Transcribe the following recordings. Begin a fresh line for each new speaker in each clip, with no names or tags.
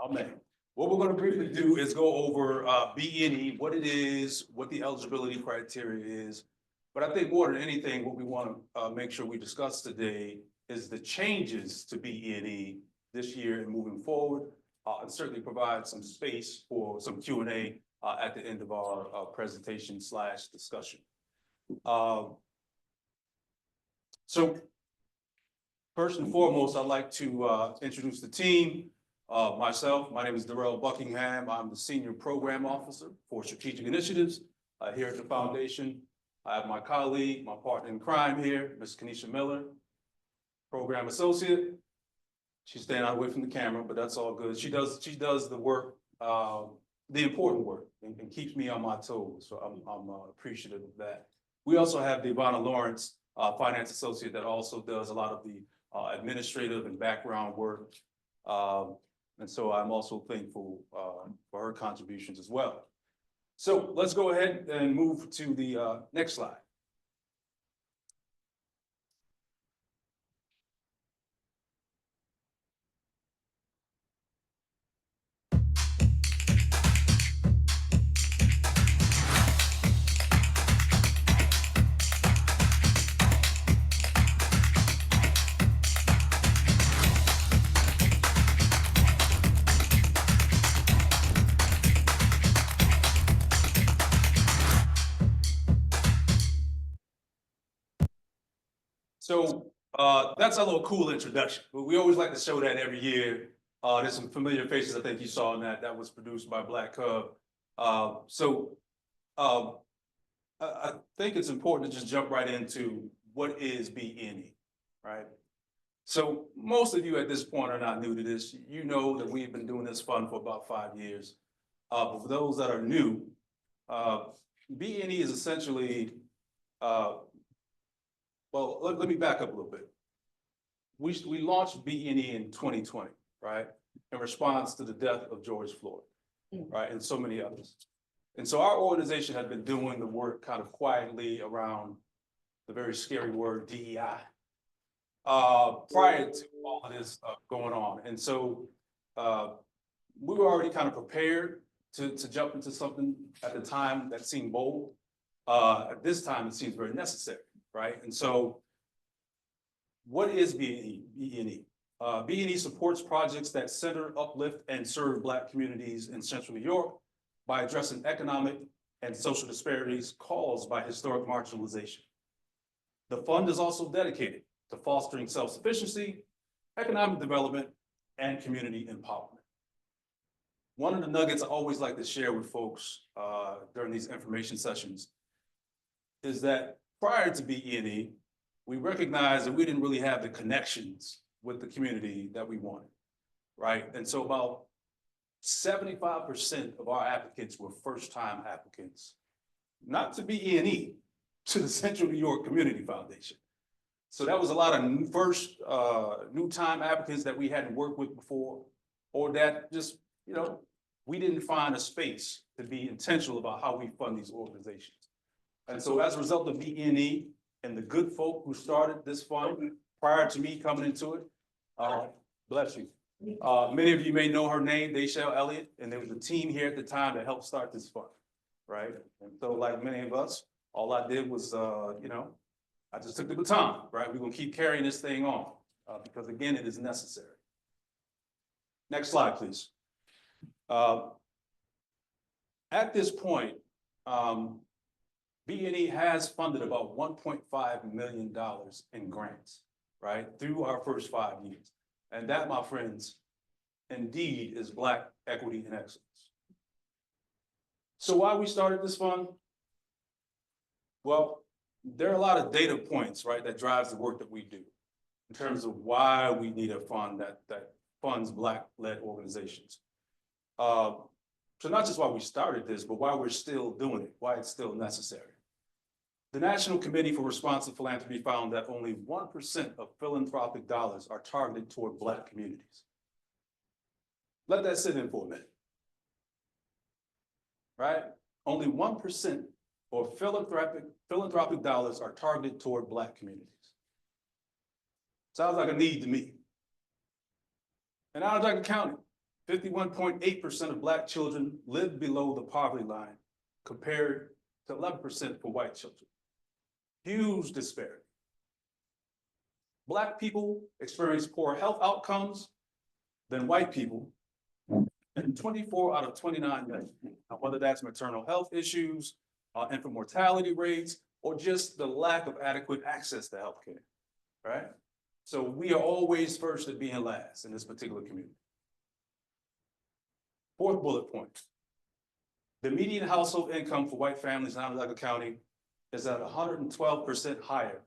Amen. What we're going to briefly do is go over B&E, what it is, what the eligibility criteria is. But I think more than anything, what we want to make sure we discuss today is the changes to B&E this year and moving forward, and certainly provide some space for some Q&A at the end of our presentation / discussion. So first and foremost, I'd like to introduce the team. Myself, my name is Darrell Buckingham. I'm the Senior Program Officer for Strategic Initiatives here at the Foundation. I have my colleague, my partner in crime here, Ms. Kenesha Miller, Program Associate. She's staying out away from the camera, but that's all good. She does the work, the important work, and keeps me on my toes. So I'm appreciative of that. We also have Devonna Lawrence, Finance Associate, that also does a lot of the administrative and background work. And so I'm also thankful for her contributions as well. So let's go ahead and move to the next slide. So that's a little cool introduction, but we always like to show that every year. There's some familiar faces I think you saw in that was produced by Black Cub. I think it's important to just jump right into what is B&E, right? So most of you at this point are not new to this. You know that we've been doing this fund for about 5 years. But for those that are new, B&E is essentially, well, let me back up a little bit. We launched B&E in 2020, right? In response to the death of George Floyd, right? And so many others. And so our organization had been doing the work kind of quietly around the very scary word DEI prior to all of this going on. And so we were already kind of prepared to jump into something at the time that seemed bold. At this time, it seems very necessary. Right, and so what is B&E? B&E supports projects that center, uplift, and serve Black communities in Central New York by addressing economic and social disparities caused by historic marginalization. The fund is also dedicated to fostering self-sufficiency, economic development, and community empowerment. One of the nuggets I always like to share with folks during these information sessions is that prior to B&E, we recognized that we didn't really have the connections with the community that we wanted, right? And so about 75% of our applicants were first-time applicants, not to B&E, to the Central New York Community Foundation. So that was a lot of new-time applicants that we hadn't worked with before, or that just, you know, we didn't find a space to be intentional about how we fund these organizations. And so as a result of B&E and the good folk who started this fund prior to me coming into it, bless you. Many of you may know her name, Dayshell Elliott, and there was a team here at the time that helped start this fund, right? And so like many of us, all I did was, you know, I just took the baton, right? We're gonna keep carrying this thing on because again, it is necessary. Next slide, please. At this point, B&E has funded about $1.5 million in grants, right, through our first 5 years. And that, my friends, indeed is Black equity and excellence. So why we started this fund? Well, there are a lot of data points, right, that drives the work that we do in terms of why we need a fund that funds Black-led organizations. So not just why we started this, but why we're still doing it, why it's still necessary. The National Committee for Responsive Philanthropy found that only 1% of philanthropic dollars are targeted toward Black communities. Let that sit in for a minute, right? Only 1% of philanthropic dollars are targeted toward Black communities. Sounds like a need to me. And I was like, count it. 51.8% of Black children live below the poverty line compared to 11% for white children. Huge disparity. Black people experience poorer health outcomes than white people in 24 out of 29 measures. Whether that's maternal health issues, infant mortality rates, or just the lack of adequate access to healthcare, right? So we are always first at being last in this particular community. Fourth bullet point. The median household income for white families in Onondaga County is at 112% higher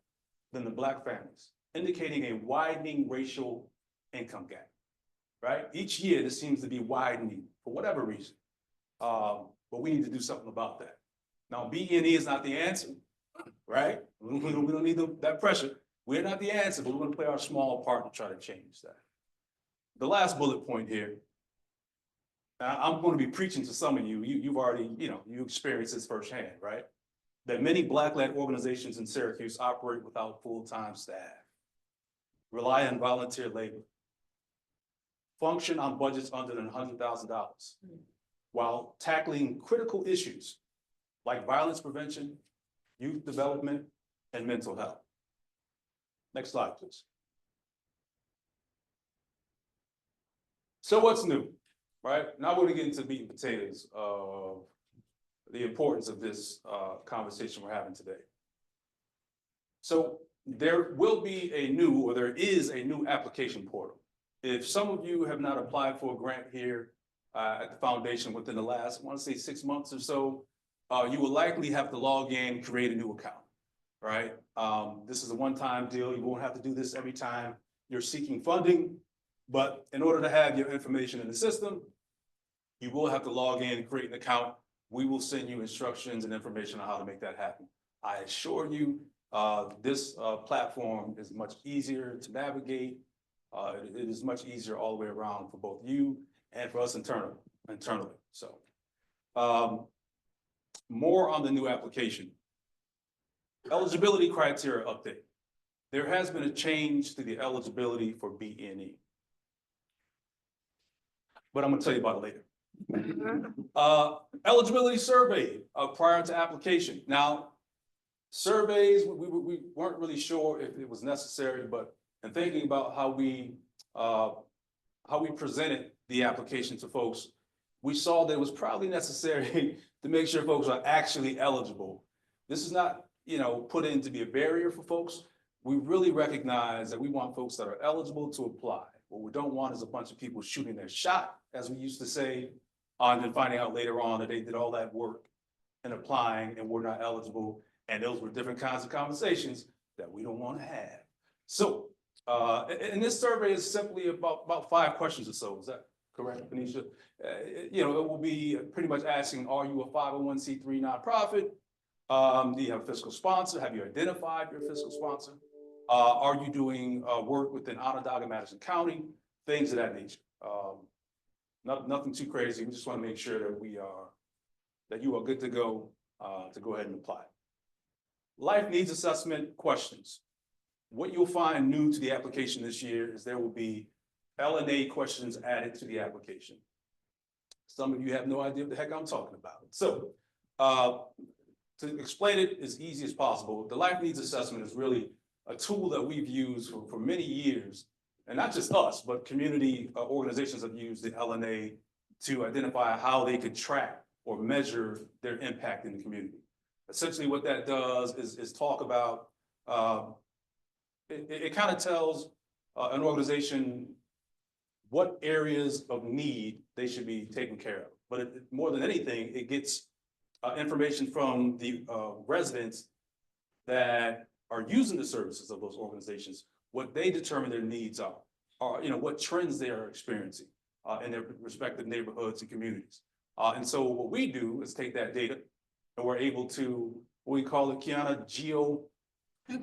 than the Black families, indicating a widening racial income gap, right? Each year, this seems to be widening for whatever reason, but we need to do something about that. Now, B&E is not the answer, right? We don't need that pressure. We're not the answer, but we're going to play our small part to try to change that. The last bullet point here, I'm going to be preaching to some of you. You've already, you experienced this firsthand, right? That many Black-led organizations in Syracuse operate without full-time staff, rely on volunteer labor, function on budgets under than $100,000, while tackling critical issues like violence prevention, youth development, and mental health. Next slide, please. So what's new, right? Now we're gonna get into meat and potatoes of the importance of this conversation we're having today. So there will be there is a new application portal. If some of you have not applied for a grant here at the foundation within the last, I want to say 6 months or so, you will likely have to log in, create a new account, right? This is a one-time deal. You won't have to do this every time you're seeking funding, but in order to have your information in the system, you will have to log in, create an account. We will send you instructions and information on how to make that happen. I assure you, this platform is much easier to navigate. It is much easier all the way around for both you and for us internally. So, more on the new application. Eligibility criteria update. There has been a change to the eligibility for B&E. But I'm gonna tell you about it later. Eligibility survey prior to application. Now, surveys, we weren't really sure if it was necessary, but in thinking about how we presented the application to folks, we saw that it was probably necessary to make sure folks are actually eligible. This is not, put in to be a barrier for folks. We really recognize that we want folks that are eligible to apply. What we don't want is a bunch of people shooting their shot, as we used to say, and then finding out later on that they did all that work and applying and were not eligible. And those were different kinds of conversations that we don't want to have. So, and this survey is simply about 5 questions or so. Is that correct, Venetia? It will be pretty much asking, are you a 501c3 nonprofit? Do you have a fiscal sponsor? Have you identified your fiscal sponsor? Are you doing work within Onondaga, Madison County? Things of that nature. Nothing too crazy. We just want to make sure that you are good to go ahead and apply. Life needs assessment questions. What you'll find new to the application this year is there will be L&A questions added to the application. Some of you have no idea what the heck I'm talking about. So to explain it as easy as possible, the life needs assessment is really a tool that we've used for many years, and not just us, but community organizations have used the L&A to identify how they could track or measure their impact in the community. Essentially what that does is talk about, it kind of tells an organization what areas of need they should be taken care of. But more than anything, it gets information from the residents that are using the services of those organizations, what they determine their needs are, what trends they are experiencing in their respective neighborhoods and communities. And so what we do is take that data and we're able to, what we call it, Kiana,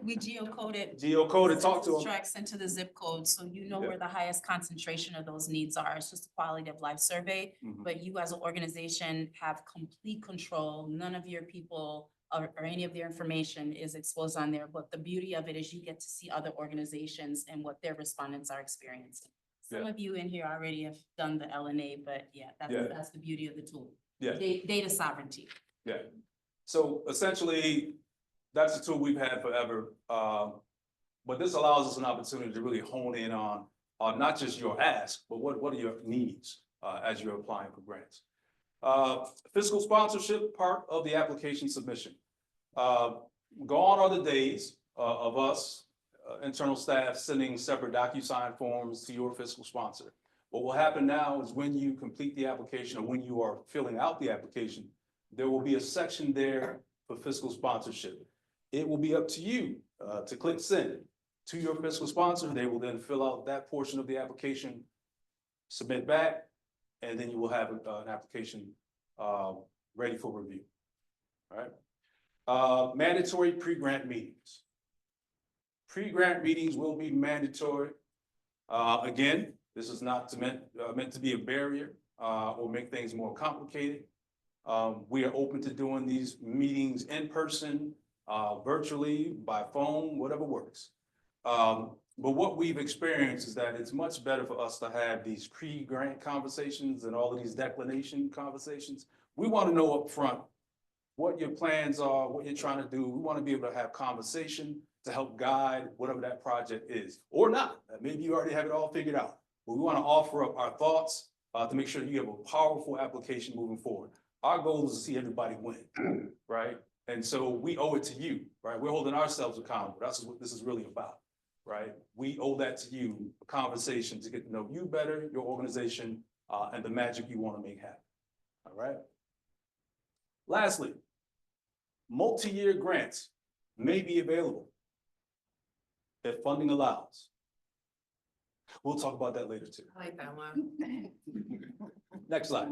we geocode it.
Talk to them.
Tracks into the zip code, so where the highest concentration of those needs are. It's just a quality of life survey, but you as an organization have complete control. None of your people or any of their information is exposed on there. But the beauty of it is you get to see other organizations and what their respondents are experiencing. Some of you in here already have done the LNA, but yeah, that's the beauty of the tool.
Yeah.
Data sovereignty.
Yeah. So essentially, that's a tool we've had forever. But this allows us an opportunity to really hone in on not just your ask, but what are your needs as you're applying for grants. Fiscal sponsorship, part of the application submission. Gone are the days of us, internal staff, sending separate DocuSign forms to your fiscal sponsor. What will happen now is when you complete the application or when you are filling out the application, there will be a section there for fiscal sponsorship. It will be up to you to click send to your fiscal sponsor. They will then fill out that portion of the application, submit back, and then you will have an application ready for review. All right. Mandatory pre-grant meetings. Pre-grant meetings will be mandatory. Again, this is not meant to be a barrier or make things more complicated. We are open to doing these meetings in person, virtually, by phone, whatever works. But what we've experienced is that it's much better for us to have these pre-grant conversations and all of these declination conversations. We want to know up front what your plans are, what you're trying to do. We want to be able to have conversation to help guide whatever that project is, or not. Maybe you already have it all figured out, but we want to offer up our thoughts to make sure that you have a powerful application moving forward. Our goal is to see everybody win, right? And so we owe it to you, right? We're holding ourselves accountable. That's what this is really about, right? We owe that to you, a conversation to get to know you better, your organization, and the magic you want to make happen, all right? Lastly, multi-year grants may be available if funding allows. We'll talk about that later too.
I like that one.
Next slide.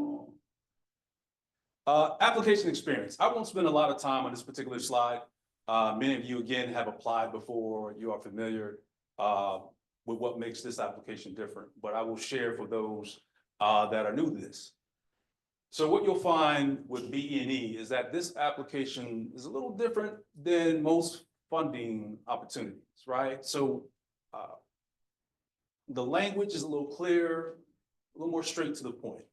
Application experience. I won't spend a lot of time on this particular slide. Many of you, again, have applied before. You are familiar with what makes this application different, but I will share for those that are new to this. So what you'll find with BE&E is that this application is a little different than most funding opportunities, right? So the language is a little clearer, a little more straight to the point,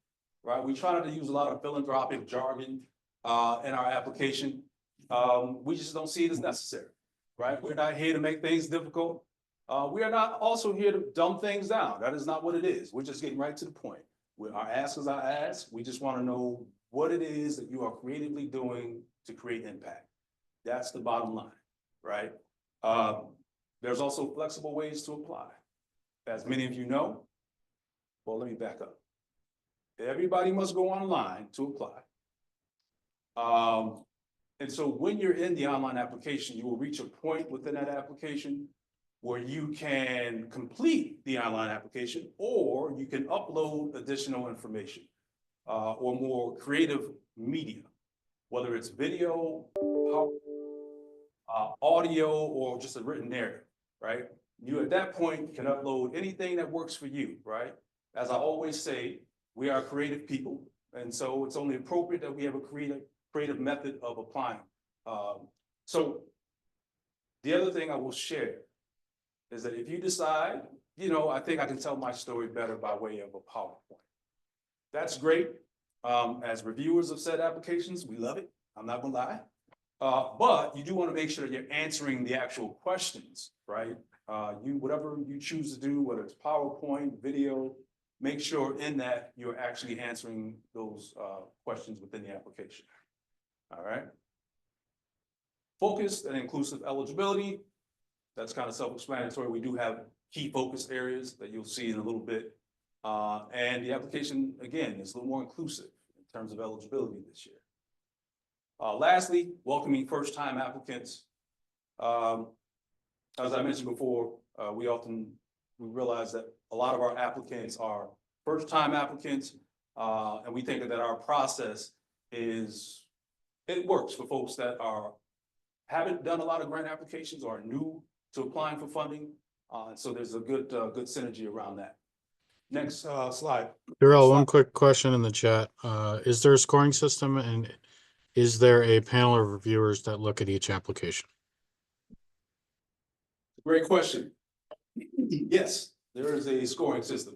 right? We try not to use a lot of philanthropic jargon in our application. We just don't see it as necessary, right? We're not here to make things difficult. We are not also here to dumb things down. That is not what it is. We're just getting right to the point. Our ask is our ask. We just want to know what it is that you are creatively doing to create impact. That's the bottom line, right? There's also flexible ways to apply. As many of you know, well, let me back up. Everybody must go online to apply. And so when you're in the online application, you will reach a point within that application where you can complete the online application, or you can upload additional information or more creative media, whether it's video, audio, or just a written narrative, right? You at that point can upload anything that works for you, right? As I always say, we are creative people, and so it's only appropriate that we have a creative method of applying. So the other thing I will share is that if you decide, you know, I think I can tell my story better by way of a PowerPoint. That's great. As reviewers of said applications, we love it. I'm not gonna lie. But you do want to make sure that you're answering the actual questions, right? Whatever you choose to do, whether it's PowerPoint, video, make sure in that you're actually answering those questions within the application. All right. Focused and inclusive eligibility. That's kind of self-explanatory. We do have key focus areas that you'll see in a little bit. And the application, again, is a little more inclusive in terms of eligibility this year. Lastly, welcoming first-time applicants. As I mentioned before, we realize that a lot of our applicants are first-time applicants, and we think that our process it works for folks that haven't done a lot of grant applications or are new to applying for funding. So there's a good synergy around that. Next slide.
Darrell, one quick question in the chat. Is there a scoring system, and is there a panel of reviewers that look at each application?
Great question. Yes, there is a scoring system.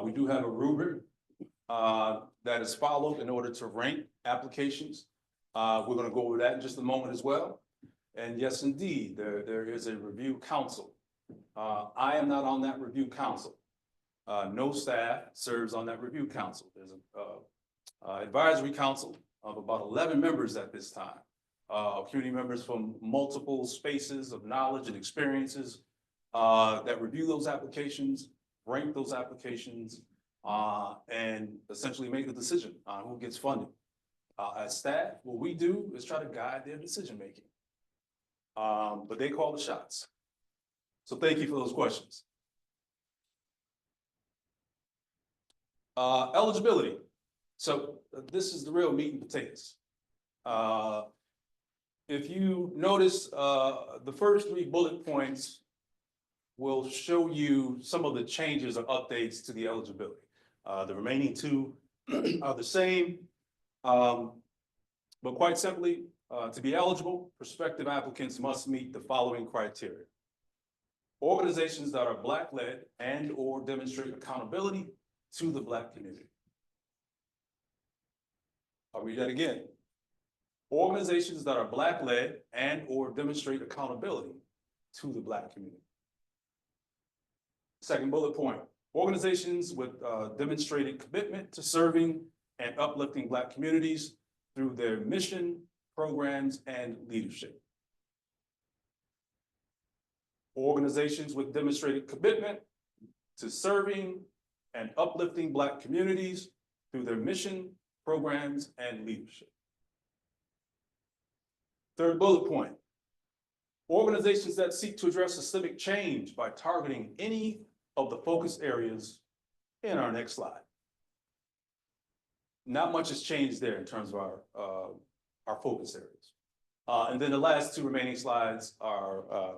We do have a rubric that is followed in order to rank applications. We're gonna go over that in just a moment as well. And yes, indeed, there is a review council. I am not on that review council. No staff serves on that review council. There's a advisory council of about 11 members at this time. Community members from multiple spaces of knowledge and experiences that review those applications, rank those applications, and essentially make a decision on who gets funded. As staff, what we do is try to guide their decision-making. But they call the shots. So thank you for those questions. Eligibility. So this is the real meat and potatoes. If you notice, the first 3 bullet points will show you some of the changes or updates to the eligibility. The remaining 2 are the same, but quite simply, to be eligible, prospective applicants must meet the following criteria. Organizations that are Black-led and or demonstrate accountability to the Black community. I'll read that again. Organizations that are Black-led and or demonstrate accountability to the Black community. Second bullet point, organizations with demonstrated commitment to serving and uplifting Black communities through their mission, programs, and leadership. Organizations with demonstrated commitment to serving and uplifting Black communities through their mission, programs, and leadership. Third bullet point, organizations that seek to address systemic change by targeting any of the focus areas in our next slide. Not much has changed there in terms of our focus areas. And then the last 2 remaining slides are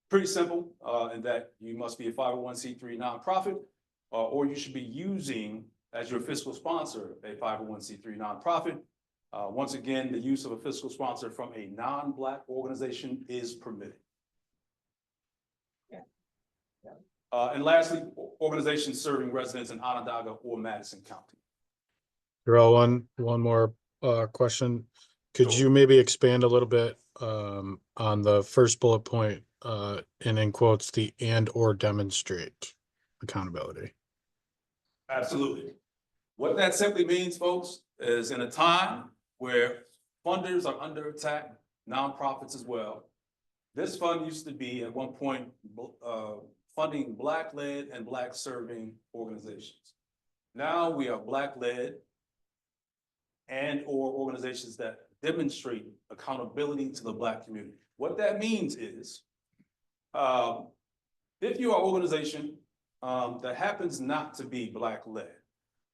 pretty simple in that you must be a 501c3 nonprofit, or you should be using as your fiscal sponsor a 501c3 nonprofit. Once again, the use of a fiscal sponsor from a non-Black organization is permitted. And lastly, organizations serving residents in Onondaga or Madison County.
Darrell, one more question. Could
Sure.
you maybe expand a little bit on the first bullet point and in quotes the and or demonstrate accountability?
Absolutely. What that simply means, folks, is in a time where funders are under attack, nonprofits as well. This fund used to be at one point funding Black-led and Black-serving organizations. Now we are Black-led and or organizations that demonstrate accountability to the Black community. What that means is, if you are an organization that happens not to be Black-led,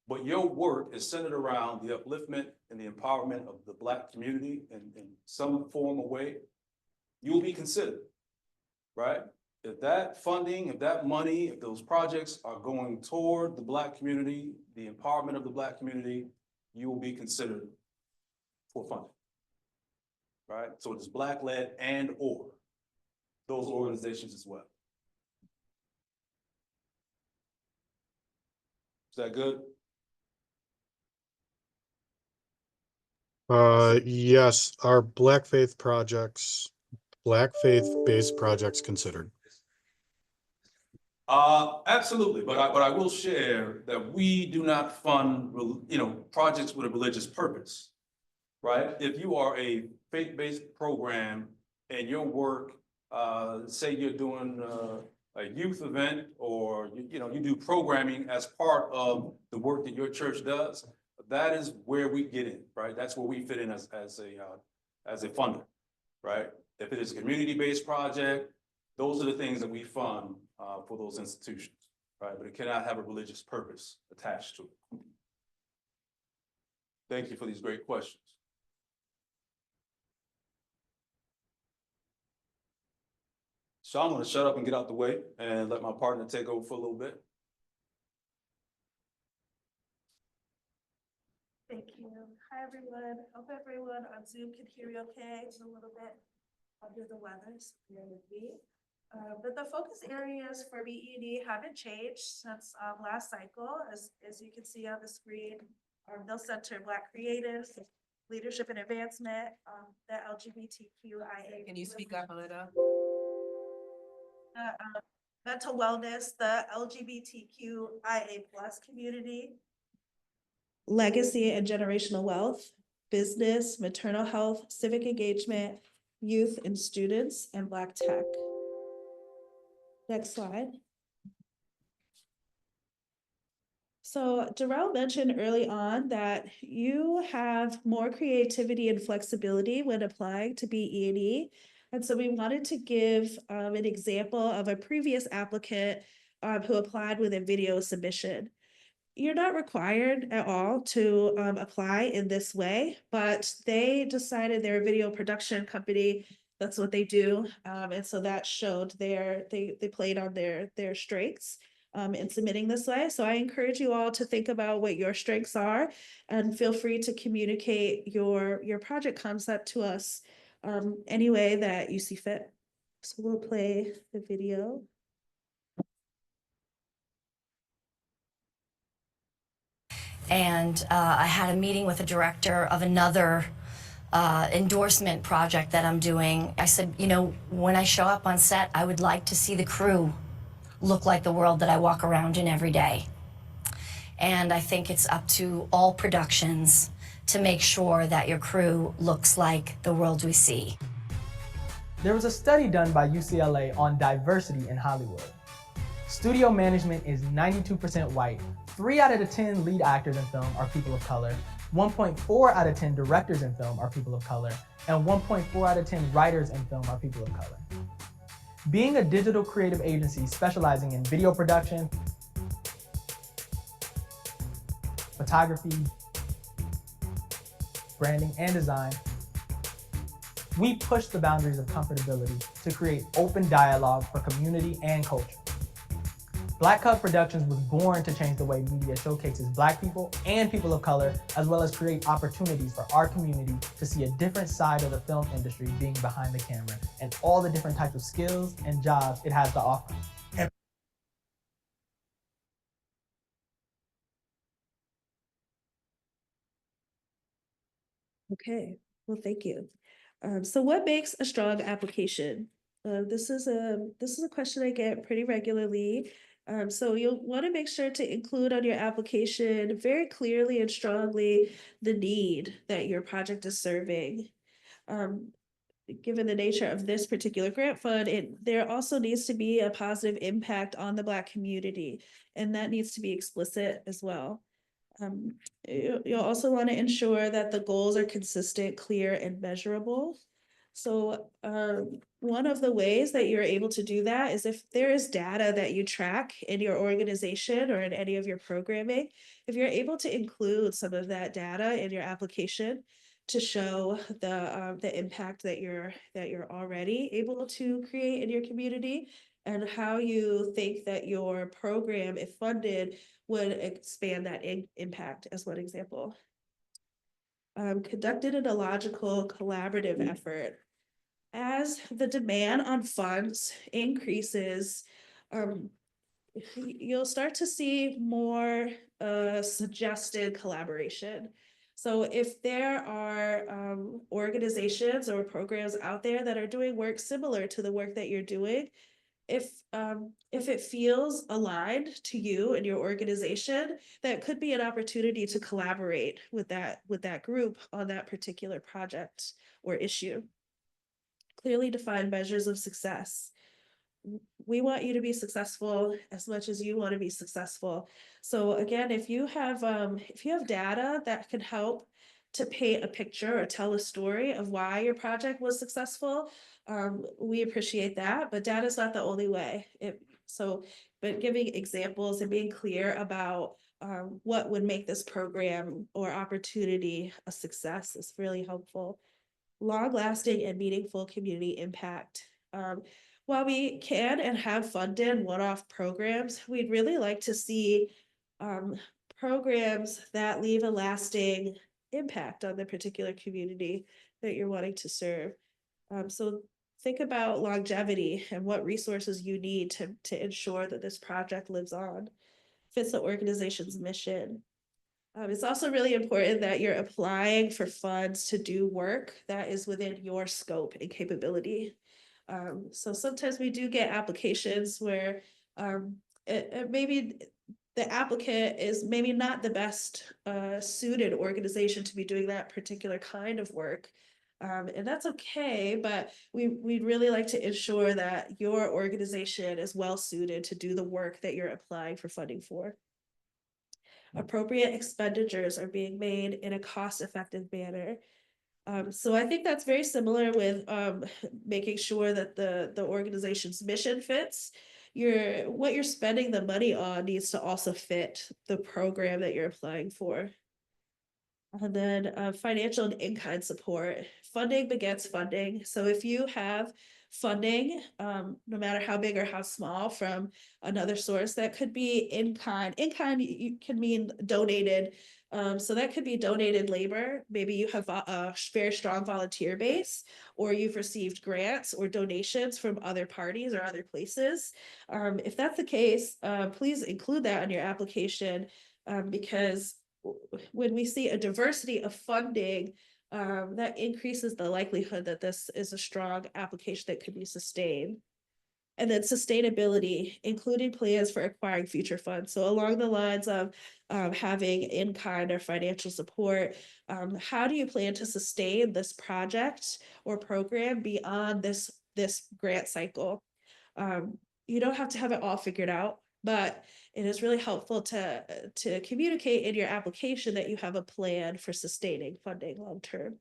but your work is centered around the upliftment and the empowerment of the Black community in some form or way, you will be considered, right? If that funding, if that money, if those projects are going toward the Black community, the empowerment of the Black community, you will be considered for funding, right? So it is Black-led and or those organizations as well. Is that good?
Yes, are Black faith based projects considered?
Absolutely, but I will share that we do not fund, projects with a religious purpose, right? If you are a faith-based program and your work, say you're doing a youth event or you do programming as part of the work that your church does, that is where we get in, right? That's where we fit in as a funder, right? If it is a community-based project, those are the things that we fund for those institutions, right? But it cannot have a religious purpose attached to it. Thank you for these great questions. So I'm going to shut up and get out the way and let my partner take over for a little bit.
Thank you. Hi, everyone. Hope everyone on Zoom can hear me okay a little bit under the weather. So bear with me. But the focus areas for BED haven't changed since last cycle. As you can see on the screen, they'll center Black creatives, leadership and advancement, the LGBTQIA.
Can you speak up a little?
Mental wellness, the LGBTQIA plus community. Legacy and generational wealth, business, maternal health, civic engagement, youth and students, and Black tech. Next slide. So Darrell mentioned early on that you have more creativity and flexibility when applying to BE&E. And so we wanted to give an example of a previous applicant who applied with a video submission. You're not required at all to apply in this way, but they decided they're a video production company. That's what they do. And so that showed they played on their strengths in submitting this way. So I encourage you all to think about what your strengths are and feel free to communicate your project concept to us any way that you see fit. So we'll play the video.
And I had a meeting with a director of another endorsement project that I'm doing. I said, you know, when I show up on set, I would like to see the crew look like the world that I walk around in every day. And I think it's up to all productions to make sure that your crew looks like the world we see.
There was a study done by UCLA on diversity in Hollywood. Studio management is 92% white. 3 out of the 10 lead actors in film are people of color. 1.4 out of 10 directors in film are people of color. And 1.4 out of 10 writers in film are people of color. Being a digital creative agency specializing in video production, photography, branding, and design, we push the boundaries of comfortability to create open dialogue for community and culture. Black Cub Productions was born to change the way media showcases Black people and people of color, as well as create opportunities for our community to see a different side of the film industry being behind the camera and all the different types of skills and jobs it has to offer.
Okay, well, thank you. So what makes a strong application? This is a question I get pretty regularly. So you'll want to make sure to include on your application very clearly and strongly the need that your project is serving. Given the nature of this particular grant fund, there also needs to be a positive impact on the Black community, and that needs to be explicit as well. You'll also want to ensure that the goals are consistent, clear, and measurable. So one of the ways that you're able to do that is if there is data that you track in your organization or in any of your programming, if you're able to include some of that data in your application to show the impact that you're already able to create in your community and how you think that your program, if funded, would expand that impact as one example. Conducted in a logical, collaborative effort. As the demand on funds increases, you'll start to see more suggested collaboration. So if there are organizations or programs out there that are doing work similar to the work that you're doing, if it feels aligned to you and your organization, that could be an opportunity to collaborate with that group on that particular project or issue. Clearly defined measures of success. We want you to be successful as much as you want to be successful. So again, if you have data that can help to paint a picture or tell a story of why your project was successful, we appreciate that, but data is not the only way. But giving examples and being clear about what would make this program or opportunity a success is really helpful. Long-lasting and meaningful community impact. While we can and have funded one-off programs, we'd really like to see programs that leave a lasting impact on the particular community that you're wanting to serve. So think about longevity and what resources you need to ensure that this project lives on, fits the organization's mission. It's also really important that you're applying for funds to do work that is within your scope and capability. So sometimes we do get applications where maybe the applicant is maybe not the best suited organization to be doing that particular kind of work. And that's okay, but we'd really like to ensure that your organization is well suited to do the work that you're applying for funding for. Appropriate expenditures are being made in a cost-effective manner. So I think that's very similar with making sure that the organization's mission fits. What you're spending the money on needs to also fit the program that you're applying for. And then financial and in-kind support. Funding begets funding. So if you have funding, no matter how big or how small, from another source, that could be in-kind. In-kind can mean donated. So that could be donated labor. Maybe you have a very strong volunteer base, or you've received grants or donations from other parties or other places. If that's the case, please include that in your application, because when we see a diversity of funding, that increases the likelihood that this is a strong application that could be sustained. And then sustainability, including plans for acquiring future funds. So along the lines of having in-kind or financial support, how do you plan to sustain this project or program beyond this grant cycle? You don't have to have it all figured out, but it is really helpful to communicate in your application that you have a plan for sustaining funding long term.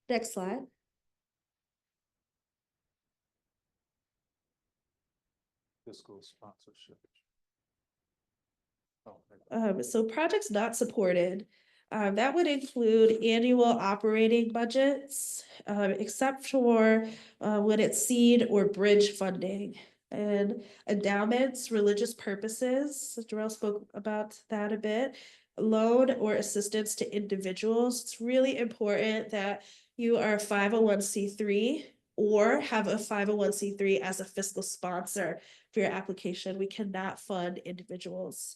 Next slide.
Fiscal sponsorship.
So projects not supported, that would include annual operating budgets, except for when it's seed or bridge funding, and endowments, religious purposes. Jarrell spoke about that a bit. Loan or assistance to individuals. It's really important that you are a 501c3 or have a 501c3 as a fiscal sponsor for your application. We cannot fund individuals.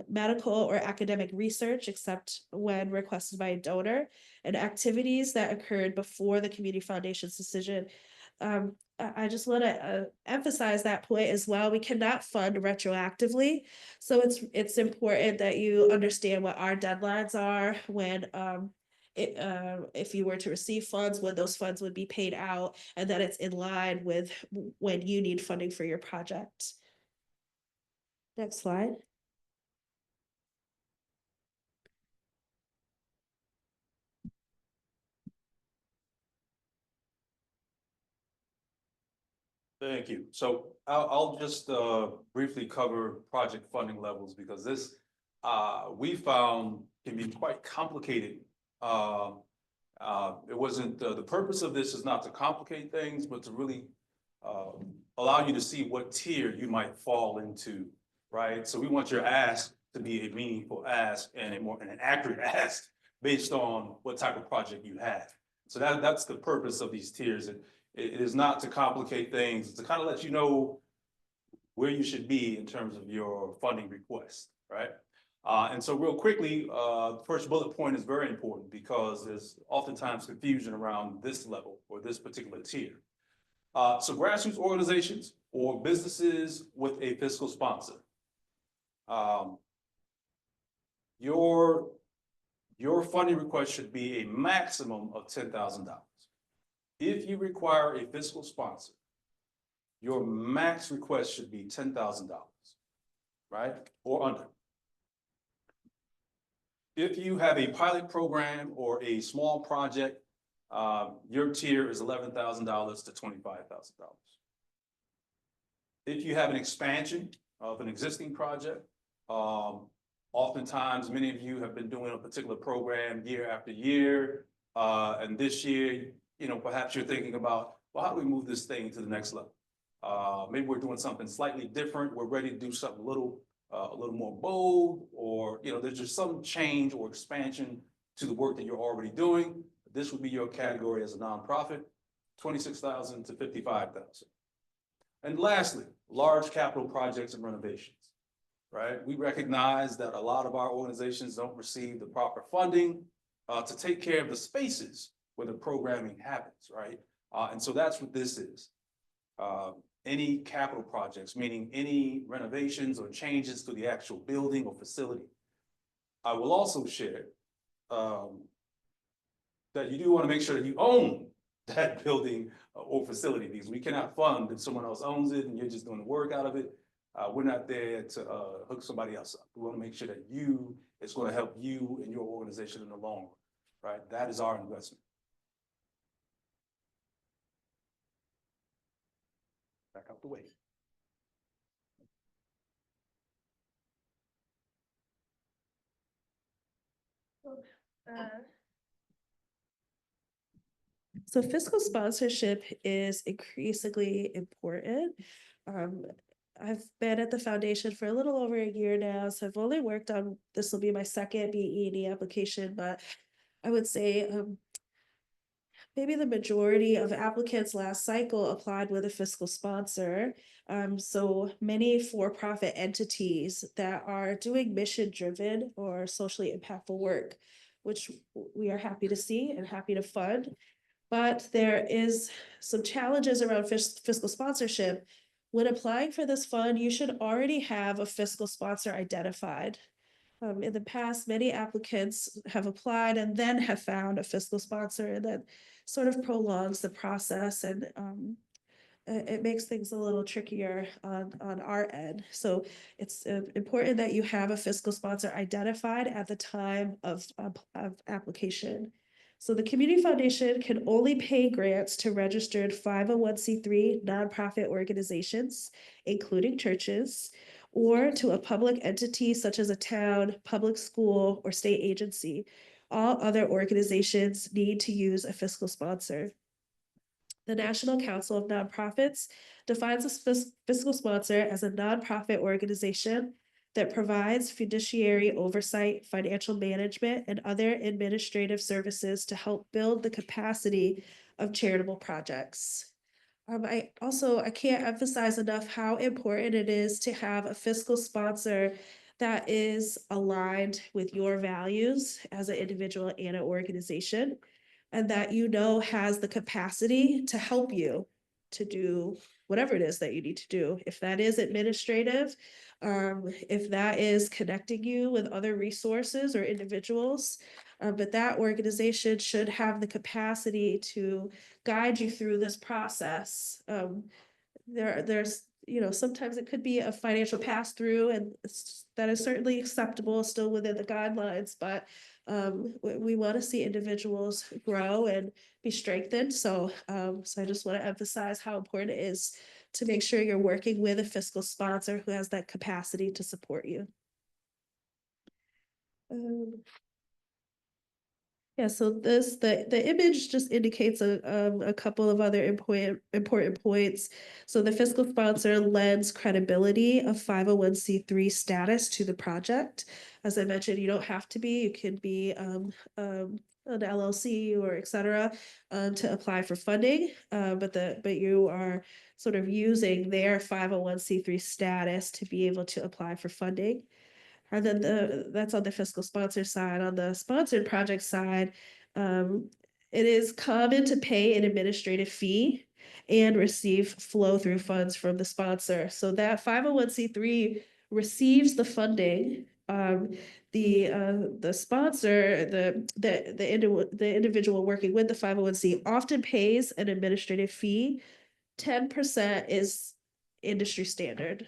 Medical or academic research, except when requested by a donor, and activities that occurred before the community foundation's decision. I just want to emphasize that point as well. We cannot fund retroactively, so it's important that you understand what our deadlines are when if you were to receive funds, when those funds would be paid out, and that it's in line with when you need funding for your project. Next slide.
Thank you. So I'll just briefly cover project funding levels, because this we found can be quite complicated. It wasn't the purpose of this is not to complicate things, but to really allow you to see what tier you might fall into, right? So we want your ask to be a meaningful ask and an accurate ask based on what type of project you have. So that's the purpose of these tiers. It is not to complicate things, it's to kind of let you know where you should be in terms of your funding request, right? And so real quickly, the first bullet point is very important because there's oftentimes confusion around this level or this particular tier. So grassroots organizations or businesses with a fiscal sponsor. Your funding request should be a maximum of $10,000. If you require a fiscal sponsor, your max request should be $10,000, right? Or under. If you have a pilot program or a small project, your tier is $11,000 to $25,000. If you have an expansion of an existing project, oftentimes many of you have been doing a particular program year after year, and this year, perhaps you're thinking about, well, how do we move this thing to the next level? Maybe we're doing something slightly different. We're ready to do something a little more bold, or there's just some change or expansion to the work that you're already doing. This would be your category as a nonprofit. 26,000 to 55,000. And lastly, large capital projects and renovations, right? We recognize that a lot of our organizations don't receive the proper funding to take care of the spaces where the programming happens, right? And so that's what this is. Any capital projects, meaning any renovations or changes to the actual building or facility. I will also share that you do want to make sure that you own that building or facility, because we cannot fund if someone else owns it and you're just doing the work out of it. We're not there to hook somebody else up. We want to make sure that it's going to help you and your organization in the long run, right? That is our investment. Back out the way.
So fiscal sponsorship is increasingly important. I've been at the foundation for a little over a year now, so I've only worked on, this will be my second BE&E application, but I would say maybe the majority of applicants last cycle applied with a fiscal sponsor. So many for-profit entities that are doing mission-driven or socially impactful work, which we are happy to see and happy to fund. But there is some challenges around fiscal sponsorship. When applying for this fund, you should already have a fiscal sponsor identified. In the past, many applicants have applied and then have found a fiscal sponsor that sort of prolongs the process, and it makes things a little trickier on our end. So it's important that you have a fiscal sponsor identified at the time of application. So the Community Foundation can only pay grants to registered 501c3 nonprofit organizations, including churches, or to a public entity such as a town, public school, or state agency. All other organizations need to use a fiscal sponsor. The National Council of Nonprofits defines a fiscal sponsor as a nonprofit organization that provides fiduciary oversight, financial management, and other administrative services to help build the capacity of charitable projects. I can't emphasize enough how important it is to have a fiscal sponsor that is aligned with your values as an individual and an organization, and that has the capacity to help you to do whatever it is that you need to do. If that is administrative, if that is connecting you with other resources or individuals, but that organization should have the capacity to guide you through this process. There's sometimes it could be a financial pass-through, and that is certainly acceptable, still within the guidelines, but we want to see individuals grow and be strengthened. So I just want to emphasize how important it is to make sure you're working with a fiscal sponsor who has that capacity to support you. Yeah, so the image just indicates a couple of other important points. So the fiscal sponsor lends credibility of 501c3 status to the project. As I mentioned, you don't have to be. You can be an LLC or et cetera to apply for funding, but you are sort of using their 501c3 status to be able to apply for funding. And then that's on the fiscal sponsor side. On the sponsored project side, it is common to pay an administrative fee and receive flow-through funds from the sponsor. So that 501c3 receives the funding. The sponsor, the individual working with the 501c often pays an administrative fee. 10% is industry standard.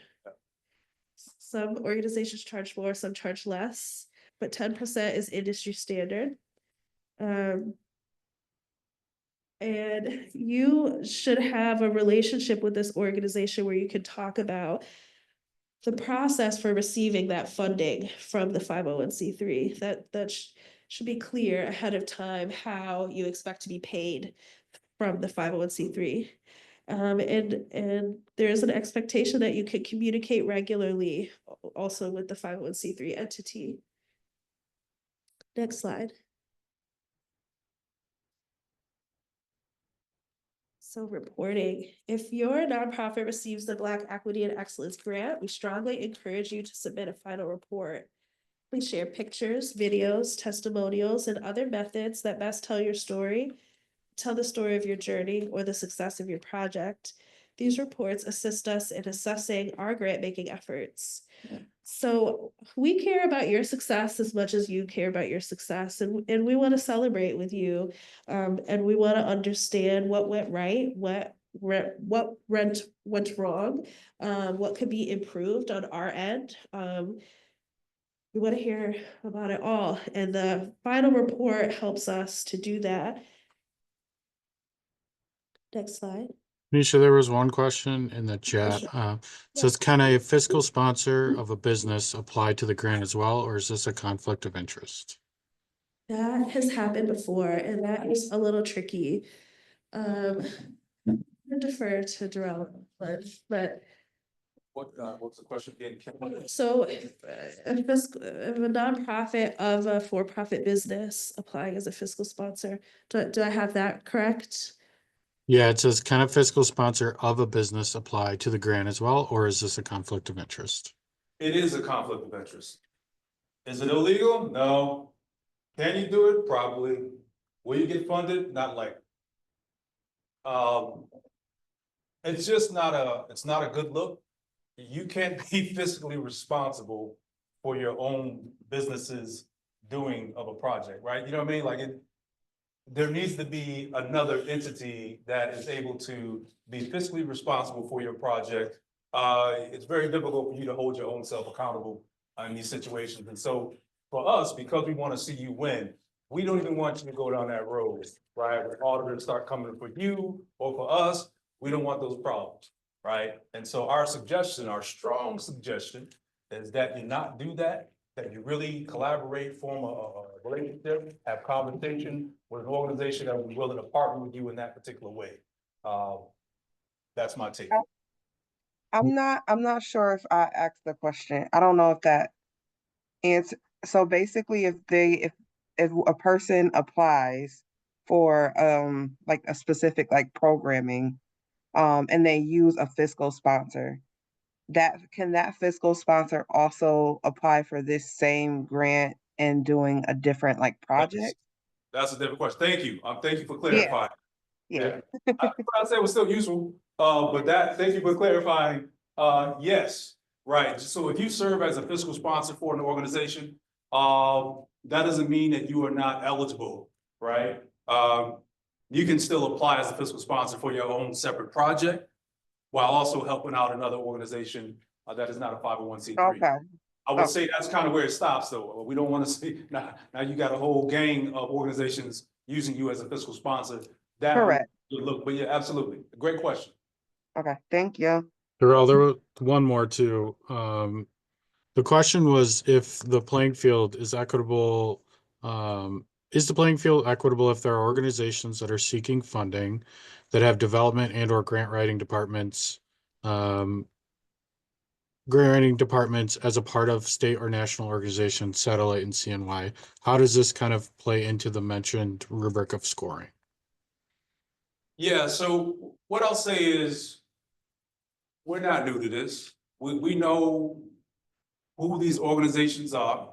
Some organizations charge more, some charge less, but 10% is industry standard. And you should have a relationship with this organization where you can talk about the process for receiving that funding from the 501c3. That should be clear ahead of time how you expect to be paid from the 501c3. And there's an expectation that you can communicate regularly also with the 501c3 entity. Next slide. So reporting, if your nonprofit receives the Black Equity and Excellence Grant, we strongly encourage you to submit a final report. Please share pictures, videos, testimonials, and other methods that best tell your story. Tell the story of your journey or the success of your project. These reports assist us in assessing our grant-making efforts. So we care about your success as much as you care about your success, and we want to celebrate with you. And we want to understand what went right, what went wrong, what could be improved on our end. We want to hear about it all, and the final report helps us to do that. Next slide.
Nisha, there was one question in the chat. Says, can a fiscal sponsor of a business apply to the grant as well, or is this a conflict of interest?
That has happened before, and that is a little tricky. I defer to Darrell, but
What's the question again?
so if if a nonprofit of a for-profit business applying as a fiscal sponsor, do I have that correct?
Yeah, it says, can a fiscal sponsor of a business apply to the grant as well, or is this a conflict of interest?
It is a conflict of interest. Is it illegal? No. Can you do it? Probably. Will you get funded? Not likely. It's just it's not a good look. You can't be fiscally responsible for your own business's doing of a project, right? You know what I mean? Like there needs to be another entity that is able to be fiscally responsible for your project. It's very difficult for you to hold your own self accountable in these situations. And so for us, because we want to see you win, we don't even want you to go down that road, right? Where auditors start coming for you or for us. We don't want those problems, right? And so our suggestion, our strong suggestion, is that you not do that, that you really collaborate, form a relationship, have conversation with an organization that will be willing to partner with you in that particular way. That's my take.
I'm not sure if I asked the question. I don't know if that answer. So basically, if a person applies for like a specific like programming, and they use a fiscal sponsor, that fiscal sponsor also apply for this same grant and doing a different like project?
That's a different question. Thank you. Thank you for
Yeah.
clarifying.
Yeah.
I'd say it was still useful, but thank you for clarifying. Yes, right. So if you serve as a fiscal sponsor for an organization, that doesn't mean that you are not eligible, right? You can still apply as a fiscal sponsor for your own separate project while also helping out another organization that is not a 501c3.
Okay.
I would say that's kind of where it stops, though. We don't want to see now you got a whole gang of organizations using you as a fiscal sponsor. That
Correct.
would look, but yeah, absolutely. Great question.
Okay. Thank you.
Darrell, there was one more too. The question was if the playing field is equitable. Is the playing field equitable if there are organizations that are seeking funding that have development and or grant writing departments as a part of state or national organizations, satellite and CNY? How does this kind of play into the mentioned rubric of scoring?
Yeah, so what I'll say is we're not new to this. We know who these organizations are.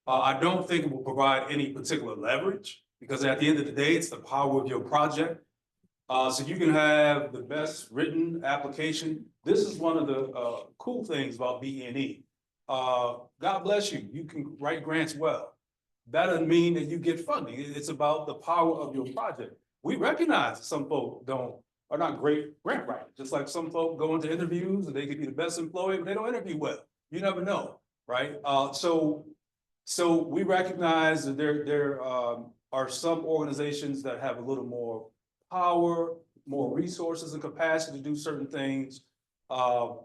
I don't think it will provide any particular leverage because at the end of the day, it's the power of your project. So you can have the best written application. This is one of the cool things about BE&E. God bless you. You can write grants well. That doesn't mean that you get funding. It's about the power of your project. We recognize that some folks are not great grant writers. Just like some folks go into interviews and they could be the best employee, but they don't interview well. You never know, right? So we recognize that there are some organizations that have a little more power, more resources and capacity to do certain things. But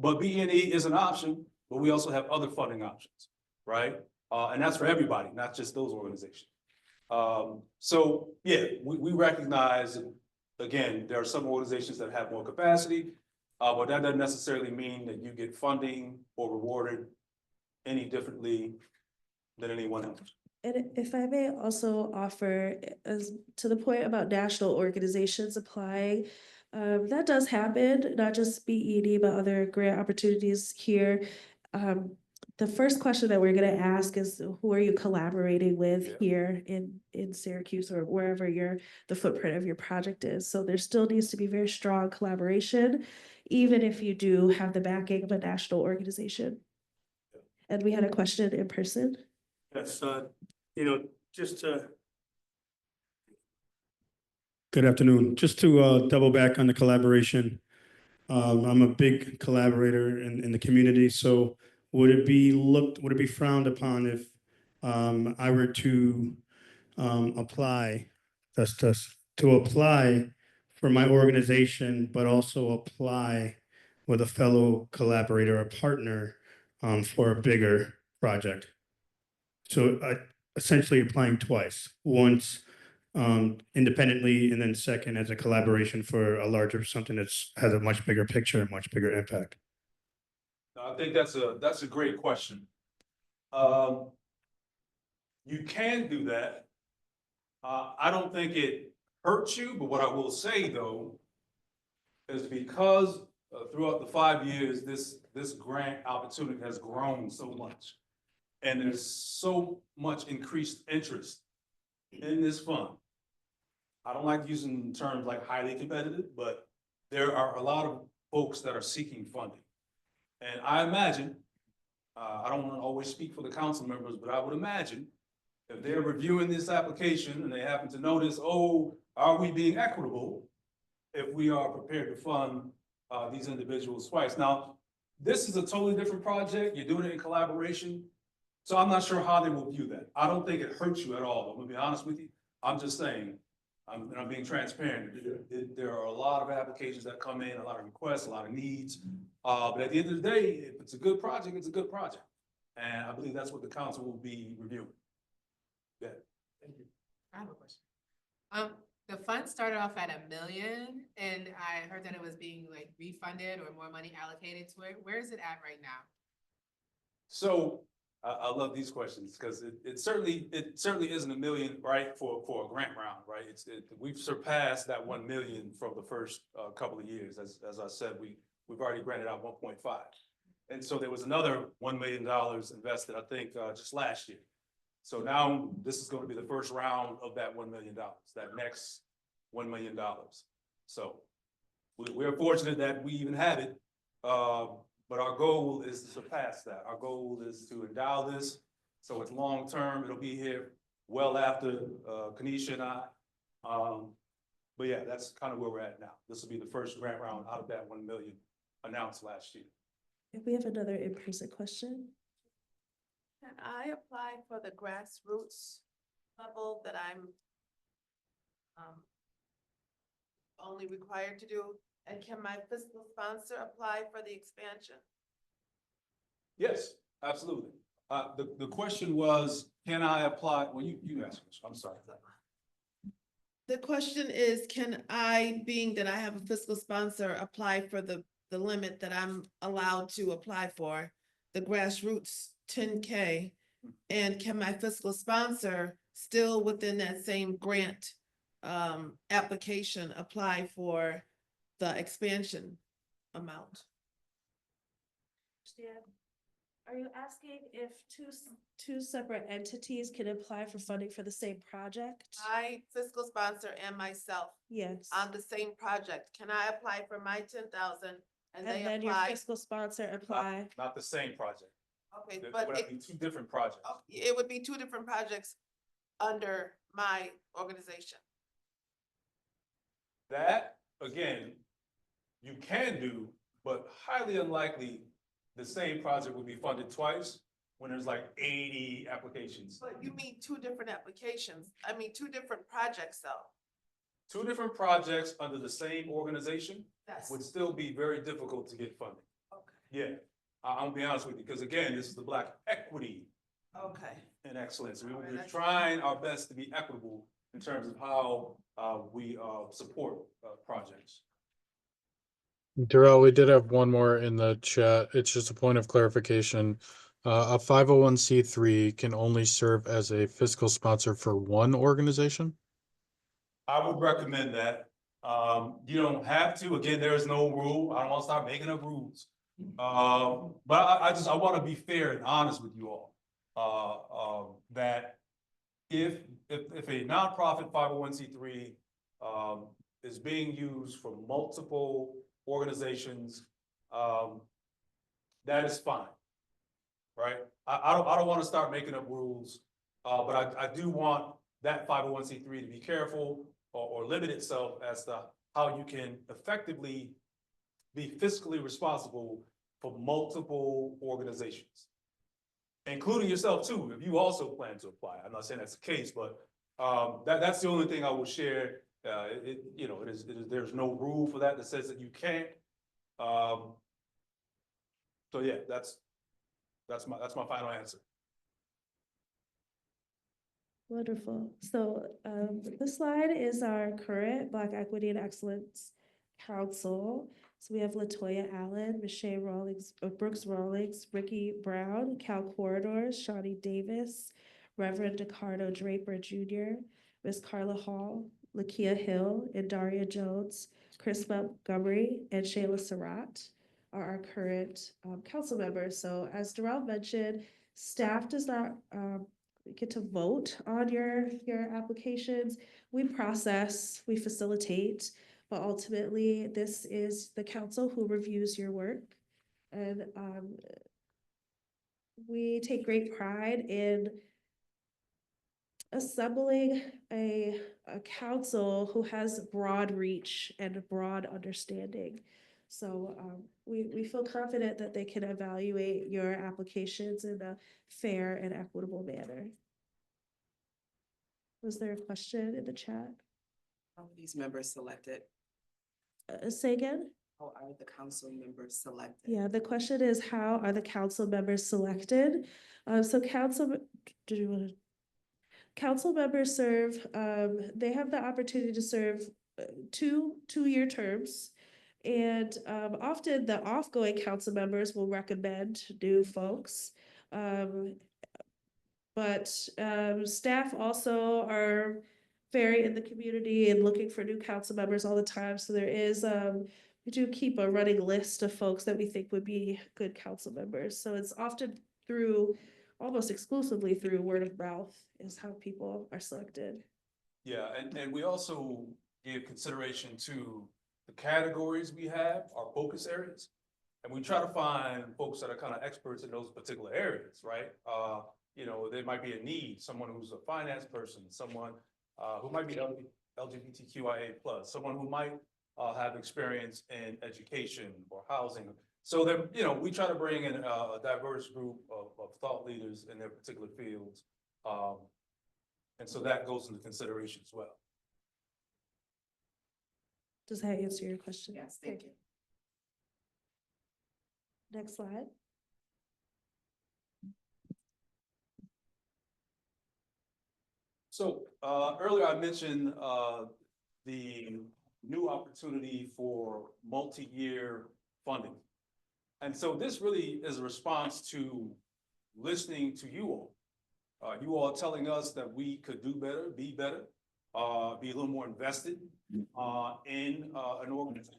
BE&E is an option, but we also have other funding options, right? And that's for everybody, not just those organizations. So yeah, we recognize, again, there are some organizations that have more capacity, but that doesn't necessarily mean that you get funding or rewarded any differently than anyone else.
And if I may also offer, as to the point about national organizations applying, that does happen, not just BED, but other grant opportunities here. The first question that we're gonna ask is, who are you collaborating with
Yeah.
here in Syracuse or wherever the footprint of your project is? So there still needs to be very strong collaboration, even if you do have the backing of a national organization. And we had a question in person.
Yes, just good afternoon. Just to double back on the collaboration. I'm a big collaborator in the community, so would it be frowned upon if I were to apply, to apply for my organization, but also apply with a fellow collaborator or partner for a bigger project? So essentially applying twice, once independently, and then second as a collaboration for a larger, something that's has a much bigger picture and much bigger impact.
I think that's a great question. You can do that. I don't think it hurts you, but what I will say though, is because throughout the 5 years, this grant opportunity has grown so much. And there's so much increased interest in this fund. I don't like using terms like highly competitive, but there are a lot of folks that are seeking funding. And I imagine, I don't want to always speak for the council members, but I would imagine if they're reviewing this application and they happen to notice, oh, are we being equitable if we are prepared to fund these individuals twice? Now, this is a totally different project. You're doing it in collaboration. So I'm not sure how they will view that. I don't think it hurts you at all. I'm gonna be honest with you. I'm just saying, I'm being transparent. There are a lot of applications that come in, a lot of requests, a lot of needs. But at the end of the day, if it's a good project, it's a good project. And I believe that's what the council will be reviewing. Yeah. Thank you.
I have a question. The fund started off at $1 million, and I heard that it was being like refunded or more money allocated to it. Where is it at right now?
So I love these questions because it certainly isn't $1 million, right, for a grant round, right? We've surpassed that 1 million from the first couple of years. As I said, we've already granted out 1.5. And so there was another $1 million invested, I think, just last year. So now this is going to be the first round of that $1 million, that next $1 million. So we're fortunate that we even have it. But our goal is to surpass that. Our goal is to endow this, so it's long-term. It'll be here well after Kanisha and I. But yeah, that's kind of where we're at now. This will be the first grant round out of that 1 million announced last year.
If we have another in-person question.
Can I apply for the grassroots level that I'm only required to do? And can my fiscal sponsor apply for the expansion?
Yes, absolutely. The question was, can I apply? Well, you asked, I'm sorry.
The question is, can I, being that I have a fiscal sponsor, apply for the limit that I'm allowed to apply for, the grassroots 10K? And can my fiscal sponsor still within that same grant application apply for the expansion amount?
Are you asking if two separate entities can apply for funding for the same project?
My fiscal sponsor and myself
Yes.
on the same project. Can I apply for my 10,000 and they
And then your
apply?
fiscal sponsor apply.
Not the same project.
Okay,
There
but
would have to be two different projects.
it would be two different projects under my organization.
That, again, you can do, but highly unlikely the same project will be funded twice when there's like 80 applications.
But you mean two different applications. I mean, two different projects though.
Two different projects under the same organization
Yes.
would still be very difficult to get funding.
Okay.
Yeah, I'll be honest with you, because again, this is the Black Equity
Okay.
and Excellence.
All right,
We're
that's-
trying our best to be equitable in terms of how we support projects.
Darrell, we did have one more in the chat. It's just a point of clarification. a 501c3 can only serve as a fiscal sponsor for one organization?
I would recommend that. You don't have to, again, there is no rule. I don't wanna start making up rules. But I wanna be fair and honest with you all. That if a nonprofit 501c3 is being used for multiple organizations, that is fine. Right? I don't wanna start making up rules, but I do want that 501c3 to be careful or limit itself as to how you can effectively be fiscally responsible for multiple organizations, including yourself too, if you also plan to apply. I'm not saying that's the case, but that's the only thing I will share. There's no rule for that says that you can't. So yeah, that's my final answer.
Wonderful. So this slide is our current Black Equity and Excellence Council. So we have Latoya Allen, Michelle Rawlings, Brooks Rawlings, Ricky Brown, Cal Corridors, Shawnee Davis, Reverend Ricardo Draper Jr., Miss Carla Hall, Lakia Hill, and Daria Jones, Chris Montgomery, and Shayla Surratt are our current council members. So as Darrell mentioned, staff does not get to vote on your applications. We process, we facilitate, but ultimately this is the council who reviews your work. And we take great pride in assembling a council who has broad reach and broad understanding. So we feel confident that they can evaluate your applications in a fair and equitable manner. Was there a question in the chat?
How are these members selected?
Say again?
How are the council members selected?
Yeah, the question is, how are the council members selected? So council members serve, they have the opportunity to serve two-year terms. And often the outgoing council members will recommend new folks. But staff also are very in the community and looking for new council members all the time. So there is, we do keep a running list of folks that we think would be good council members. So it's often through, almost exclusively through word of mouth is how people are selected.
Yeah, and we also give consideration to the categories we have, our focus areas. And we try to find folks that are kind of experts in those particular areas, right? There might be a need, someone who's a finance person, someone who might be LGBTQIA+, someone who might have experience in education or housing. So that, we try to bring in a diverse group of thought leaders in their particular fields. And so that goes into consideration as well.
Does that answer your question?
Yes, thank you.
Next slide.
So earlier I mentioned the new opportunity for multi-year funding. And so this really is a response to listening to you all. You all telling us that we could do better, be better, be a little more invested in an organization.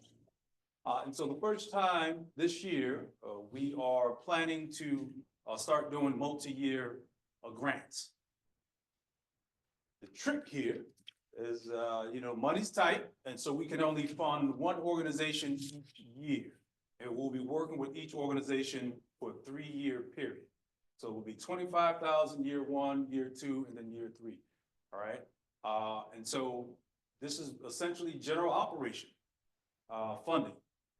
And so the first time this year, we are planning to start doing multi-year grants. The trick here is, money's tight, and so we can only fund one organization each year. And we'll be working with each organization for a 3-year period. So it will be 25,000 year 1, year 2, and then year 3. All right. And so this is essentially general operation funding.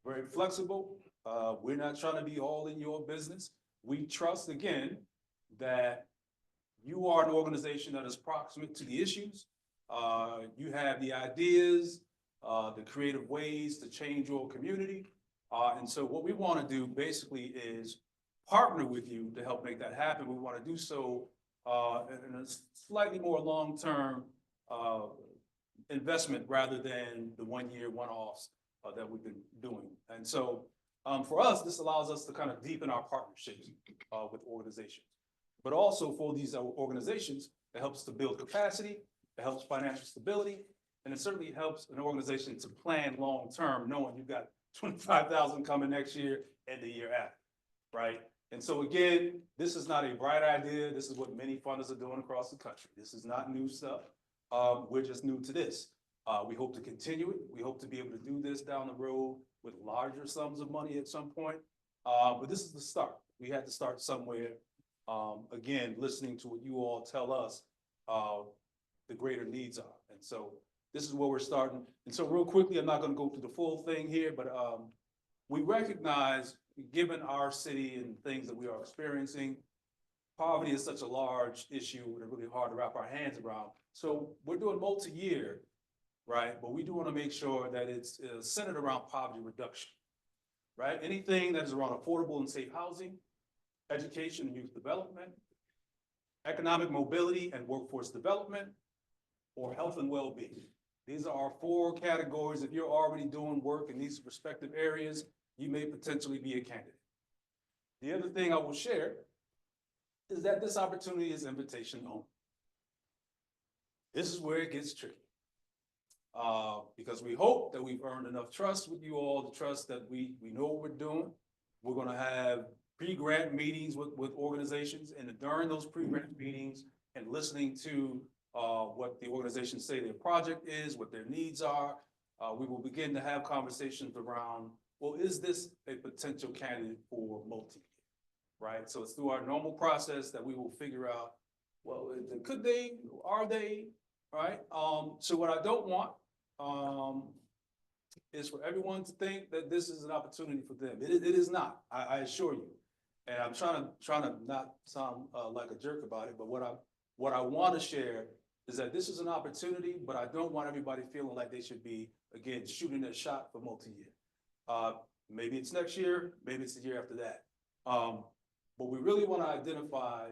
Very flexible. We're not trying to be all in your business. We trust, again, that you are an organization that is proximate to the issues. You have the ideas, the creative ways to change your community. And so what we want to do basically is partner with you to help make that happen. We want to do so in a slightly more long-term investment rather than the 1-year one-offs that we've been doing. And so For us, this allows us to kind of deepen our partnerships with organizations. But also for these organizations, it helps to build capacity, it helps financial stability, and it certainly helps an organization to plan long-term, knowing you've got 25,000 coming next year and the year after, right? And so again, this is not a bright idea. This is what many funders are doing across the country. This is not new stuff. We're just new to this. We hope to continue it. We hope to be able to do this down the road with larger sums of money at some point. But this is the start. We had to start somewhere. Again, listening to what you all tell us, the greater needs are. And so this is where we're starting. And so real quickly, I'm not going to go through the full thing here, but we recognize, given our city and things that we are experiencing, poverty is such a large issue and really hard to wrap our hands around. So we're doing multi-year, right? But we do want to make sure that it's centered around poverty reduction, right? Anything that is around affordable and safe housing, education and youth development, economic mobility and workforce development, or health and well-being. These are our 4 categories. If you're already doing work in these respective areas, you may potentially be a candidate. The other thing I will share is that this opportunity is invitation only. This is where it gets tricky. Because we hope that we've earned enough trust with you all, the trust that we know what we're doing. We're gonna have pre-grant meetings with organizations, and during those pre-grant meetings and listening to what the organizations say their project is, what their needs are, we will begin to have conversations around, well, is this a potential candidate for multi-year, right? So it's through our normal process that we will figure out, well, could they, are they, right? So what I don't want is for everyone to think that this is an opportunity for them. It is not, I assure you. And I'm trying to not sound like a jerk about it, but what I want to share is that this is an opportunity, but I don't want everybody feeling like they should be, again, shooting their shot for multi-year. Maybe it's next year, maybe it's the year after that. But we really want to identify,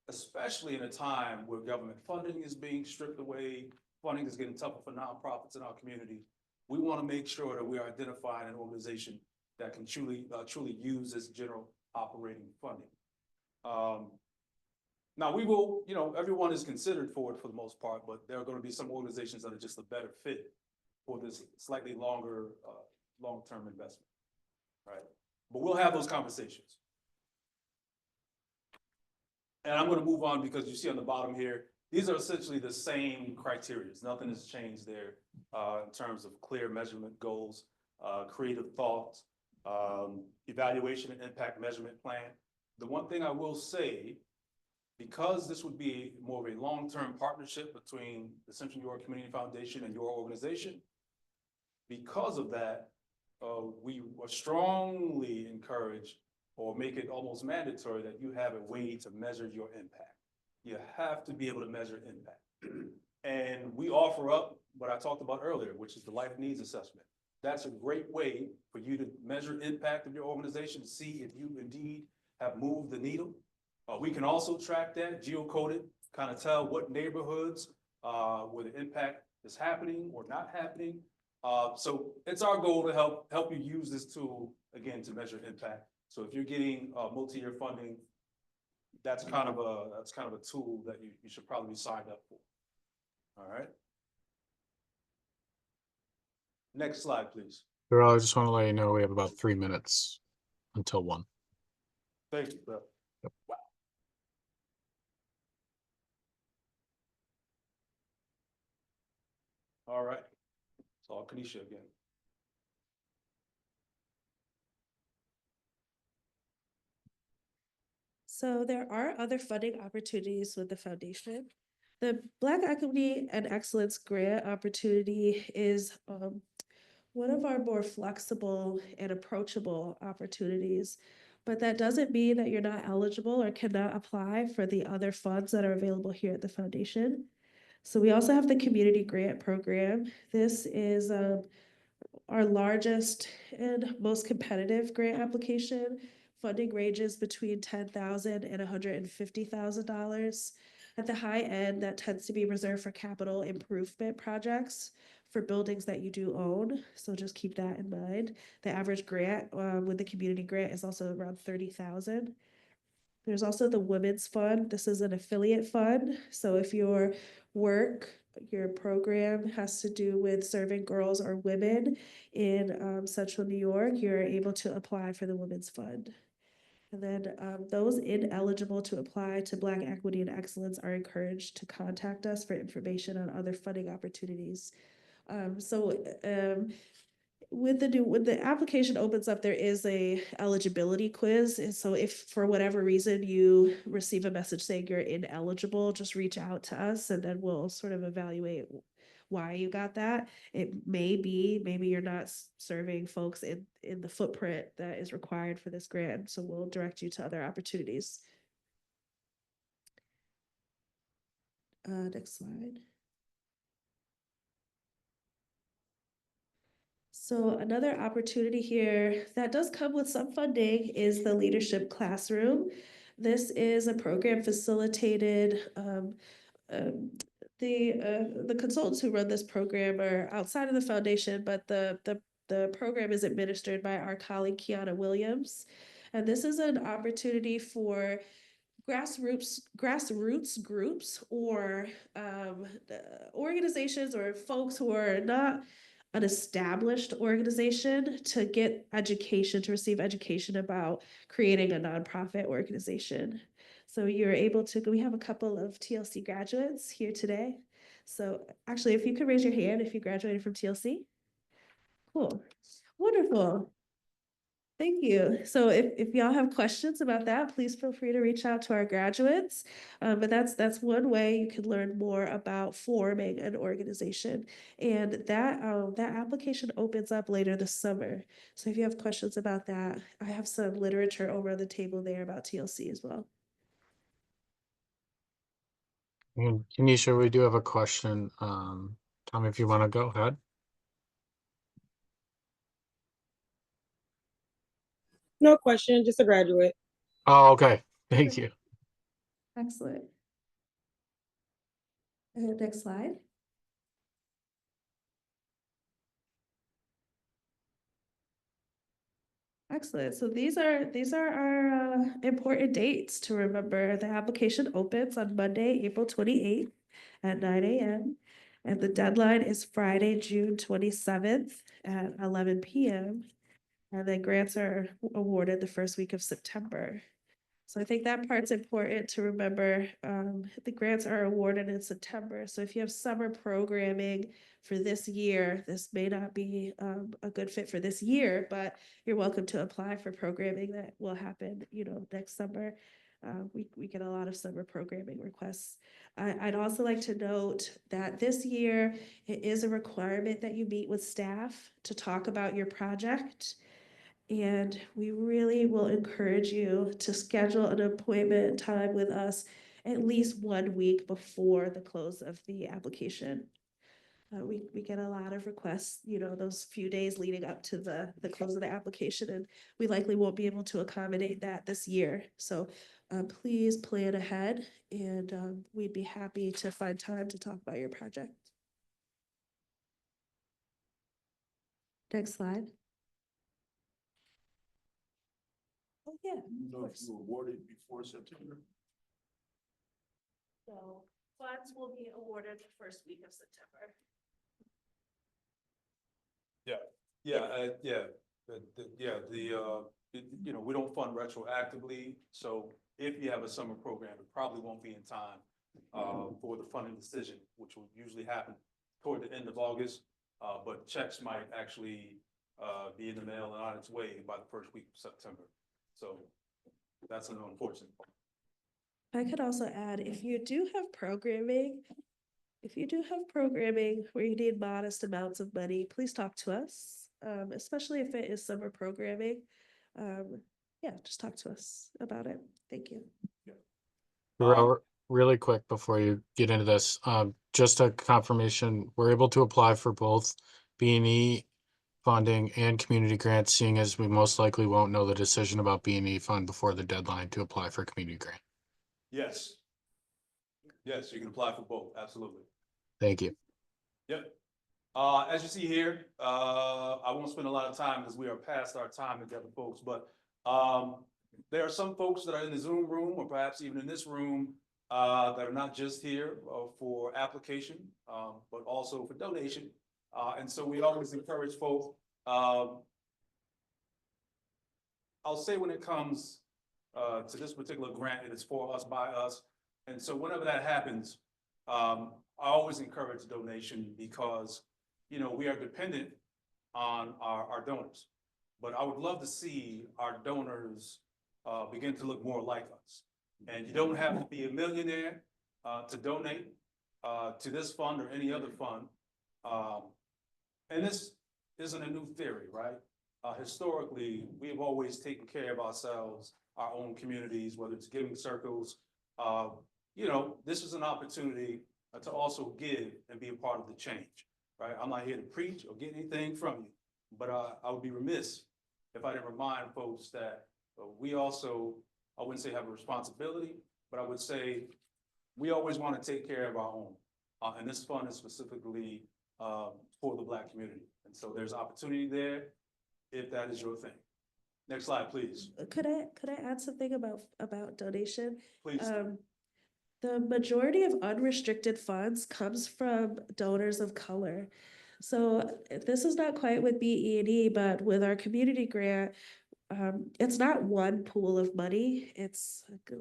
especially in a time where government funding is being stripped away, funding is getting tougher for nonprofits in our community. We want to make sure that we are identifying an organization that can truly use this general operating funding. Now we will, everyone is considered for it for the most part, but there are going to be some organizations that are just a better fit for this slightly longer, long-term investment, right? But we'll have those conversations. And I'm going to move on because you see on the bottom here, these are essentially the same criteria. Nothing has changed there in terms of clear measurement goals, creative thoughts, evaluation and impact measurement plan. The one thing I will say, because this would be more of a long-term partnership between the Central New York Community Foundation and your organization, because of that, we strongly encourage or make it almost mandatory that you have a way to measure your impact. You have to be able to measure impact. And we offer up what I talked about earlier, which is the life needs assessment. That's a great way for you to measure impact of your organization to see if you indeed have moved the needle. We can also track that, geocode it, kind of tell what neighborhoods where the impact is happening or not happening. So it's our goal to help you use this tool, again, to measure impact. So if you're getting multi-year funding, that's kind of a tool that you should probably be signed up for. All right. Next slide, please.
Darrell, I just want to let you know we have about 3 minutes until 1.
Thank you, bro.
Yep.
Wow. All right. It's all Kanisha again.
So there are other funding opportunities with the foundation. The Black Equity and Excellence Grant opportunity is one of our more flexible and approachable opportunities, but that doesn't mean that you're not eligible or cannot apply for the other funds that are available here at the foundation. So we also have the Community Grant Program. This is our largest and most competitive grant application. Funding ranges between $10,000 and $150,000. At the high end, that tends to be reserved for capital improvement projects for buildings that you do own. So just keep that in mind. The average grant with the community grant is also around 30,000. There's also the Women's Fund. This is an affiliate fund. So if your program has to do with serving girls or women in Central New York, you're able to apply for the Women's Fund. And then those ineligible to apply to Black Equity and Excellence are encouraged to contact us for information on other funding opportunities. When the application opens up, there is a eligibility quiz. And so if for whatever reason you receive a message saying you're ineligible, just reach out to us and then we'll sort of evaluate why you got that. It may be, maybe you're not serving folks in the footprint that is required for this grant. So we'll direct you to other opportunities. Next slide. So another opportunity here that does come with some funding is the Leadership Classroom. This is a program facilitated. The consultants who run this program are outside of the foundation, but the program is administered by our colleague Kiana Williams. And this is an opportunity for grassroots groups or organizations or folks who are not an established organization to get education, to receive education about creating a nonprofit organization. So you're able to, we have a couple of TLC graduates here today. So actually, if you could raise your hand if you graduated from TLC. Cool, wonderful. Thank you. So if y'all have questions about that, please feel free to reach out to our graduates. But that's one way you can learn more about forming an organization. And that application opens up later this summer. So if you have questions about that, I have some literature over on the table there about TLC as well.
And Kenesha, we do have a question. Tom, if you want to go ahead.
No question, just a graduate.
Oh, okay. Thank you.
Excellent. Next slide. Excellent. So these are our important dates to remember. The application opens on Monday, April 28th at 9 a.m. And the deadline is Friday, June 27th at 11 p.m. And then grants are awarded the first week of September. So I think that part's important to remember. The grants are awarded in September. So if you have summer programming for this year, this may not be a good fit for this year, but you're welcome to apply for programming that will happen, next summer. We get a lot of summer programming requests. I'd also like to note that this year, it is a requirement that you meet with staff to talk about your project. And we really will encourage you to schedule an appointment time with us at least 1 week before the close of the application. We get a lot of requests, those few days leading up to the close of the application, and we likely won't be able to accommodate that this year. So please plan ahead, and we'd be happy to find time to talk about your project. Next slide. Oh, yeah.
You know, if you were awarded before September?
So funds will be awarded the first week of September.
We don't fund retroactively, so if you have a summer program, it probably won't be in time for the funding decision, which will usually happen toward the end of August, but checks might actually be in the mail and on its way by the first week of September. So that's an unfortunate part.
I could also add, if you do have programming where you need modest amounts of money, please talk to us, especially if it is summer programming. Just talk to us about it. Thank you.
Really quick before you get into this, just a confirmation, we're able to apply for both B&E funding and community grants, seeing as we most likely won't know the decision about B&E fund before the deadline to apply for community grant.
Yes. Yes, you can apply for both, absolutely.
Thank you.
Yep. As you see here, I won't spend a lot of time because we are past our time together, folks, but, there are some folks that are in the Zoom room or perhaps even in this room, that are not just here, for application, but also for donation. And so we always encourage folks, I'll say when it comes, to this particular grant, it is for us, by us. And so whenever that happens, I always encourage donation because, you know, we are dependent on our donors. But I would love to see our donors begin to look more like us. And you don't have to be a millionaire to donate to this fund or any other fund. And this isn't a new theory, right? Historically, we have always taken care of ourselves, our own communities, whether it's giving circles. You know, this is an opportunity to also give and be a part of the change, right? I'm not here to preach or get anything from you, but I would be remiss if I didn't remind folks that we also, I wouldn't say have a responsibility, but I would say we always want to take care of our own. And this fund is specifically for the Black community. And so there's opportunity there if that is your thing. Next slide, please.
Could I add something about donation?
Please.
The majority of unrestricted funds comes from donors of color. So this is not quite with BE&E, but with our community grant, it's not one pool of money. It's like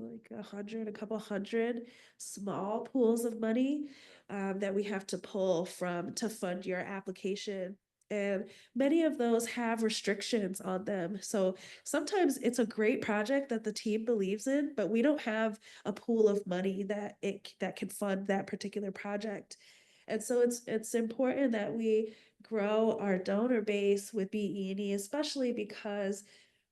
a couple hundred small pools of money that we have to pull from to fund your application. And many of those have restrictions on them. So sometimes it's a great project that the team believes in, but we don't have a pool of money that can fund that particular project. And so it's important that we grow our donor base with BE&E, especially because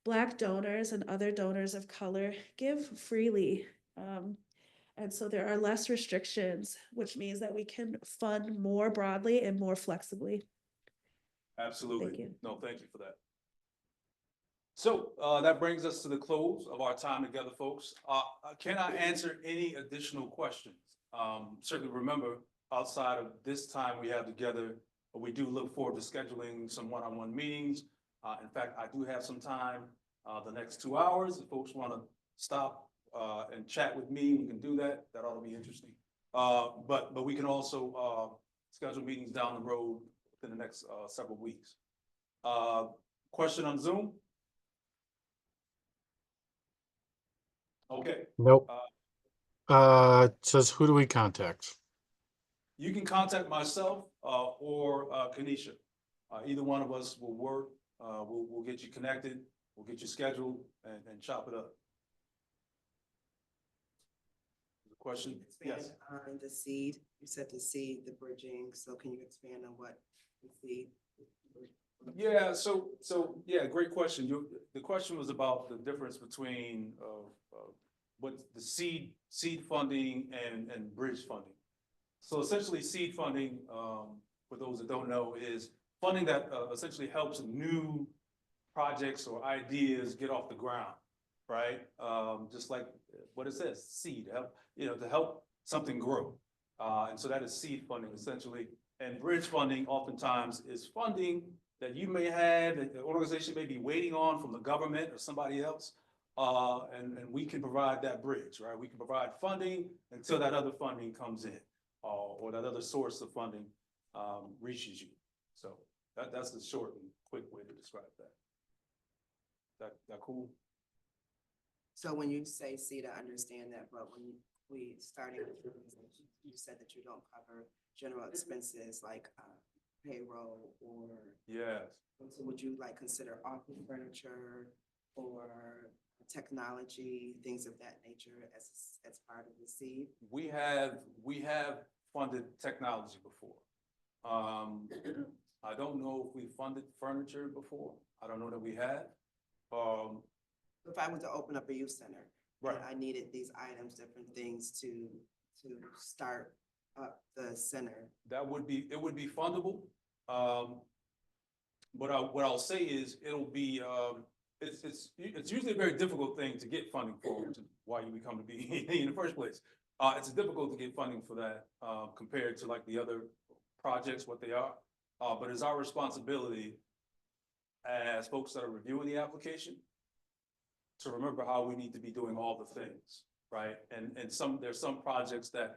Black donors and other donors of color give freely. And so there are less restrictions, which means that we can fund more broadly and more flexibly.
Absolutely.
Thank you.
No, thank you for that. So that brings us to the close of our time together, folks. Can I answer any additional questions? Certainly remember, outside of this time we have together, we do look forward to scheduling some one-on-one meetings. In fact, I do have some time the next 2 hours. If folks want to stop and chat with me, we can do that. That ought to be interesting. But we can also schedule meetings down the road within the next several weeks. Question on Zoom? Okay.
Nope. It says, who do we contact?
You can contact myself or Kanisha. Either one of us will work. We'll get you connected. We'll get you scheduled and chop it up. The question? Yes.
On the seed, you said the seed, the bridging, so can you expand on what the seed?
Yeah, so yeah, great question. The question was about the difference between what the seed funding and bridge funding. So essentially seed funding, for those that don't know, is funding that essentially helps new projects or ideas get off the ground, right? Just like what it says, seed, to help something grow. And so that is seed funding essentially. And bridge funding oftentimes is funding that you may have, that the organization may be waiting on from the government or somebody else. And we can provide that bridge, right? We can provide funding until that other funding comes in, or that other source of funding reaches you. So that's the short and quick way to describe that. That cool?
So when you say seed, I understand that, but when we started, you said that you don't cover general expenses like payroll or.
Yes.
So would you like consider office furniture or technology, things of that nature as part of the seed?
We have funded technology before. I don't know if we funded furniture before. I don't know that we have.
If I were to open up a youth center,
Right.
and I needed these items, different things to start up the center.
It would be fundable. What I'll say is it'll be, it's usually a very difficult thing to get funding for, which is why you become to be in the first place. It's difficult to get funding for that compared to like the other projects, what they are. but it's our responsibility as folks that are reviewing the application to remember how we need to be doing all the things, right? And there's some projects that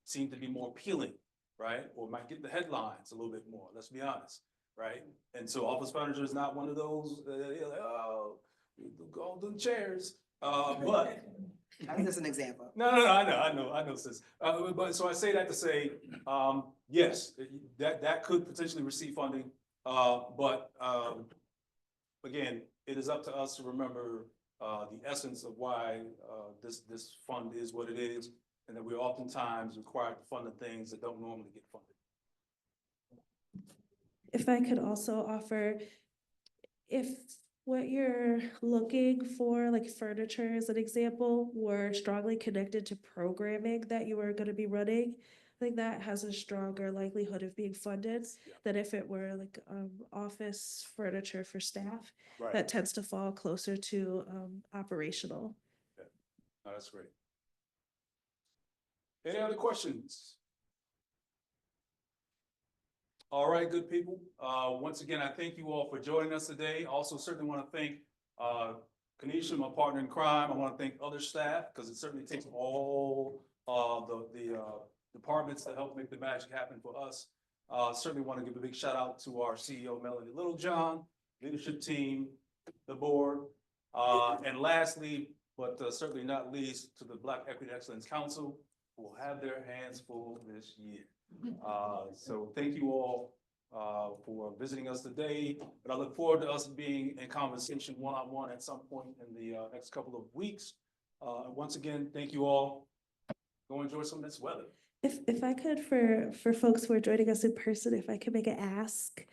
seem to be more appealing, right? Or might get the headlines a little bit more, let's be honest, right? And so office furniture is not one of those, you're like, oh, golden chairs, but.
I was just an example.
No, I know, sis. But so I say that to say, yes, that could potentially receive funding. But again, it is up to us to remember the essence of why this fund is what it is, and that we're oftentimes required to fund the things that don't normally get funded.
If I could also offer, if what you're looking for, like furniture as an example, were strongly connected to programming that you are going to be running, I think that has a stronger likelihood of being funded than if it were like office furniture for staff.
Right.
That tends to fall closer to operational.
Yeah. No, that's great. Any other questions? All right, good people. Once again, I thank you all for joining us today. Also, certainly want to thank Kanisha, my partner in crime. I want to thank other staff because it certainly takes all the departments to help make the magic happen for us. Certainly want to give a big shout out to our CEO, Melanie Littlejohn, leadership team, the board, and lastly, but certainly not least, to the Black Equity Excellence Council, who will have their hands full this year. So thank you all for visiting us today, but I look forward to us being in conversation one-on-one at some point in the next couple of weeks. Once again, thank you all. Go enjoy some of this weather.
If I could, for folks who are joining us in person, if I could make an ask,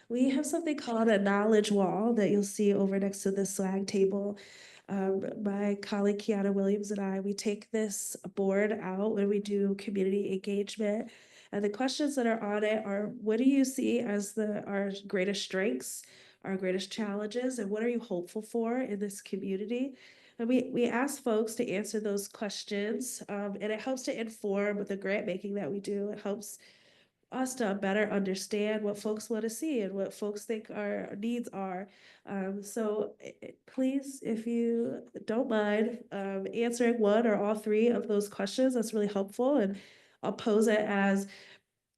we have something called a knowledge wall that you'll see over next to the swag table. My colleague Kiana Williams and I, we take this board out when we do community engagement. And the questions that are on it are, what do you see as our greatest strengths, our greatest challenges, and what are you hopeful for in this community? And we ask folks to answer those questions, and it helps to inform the grant making that we do. It helps us to better understand what folks want to see and what folks think our needs are. So please, if you don't mind answering one or all three of those questions, that's really helpful. And I'll pose it as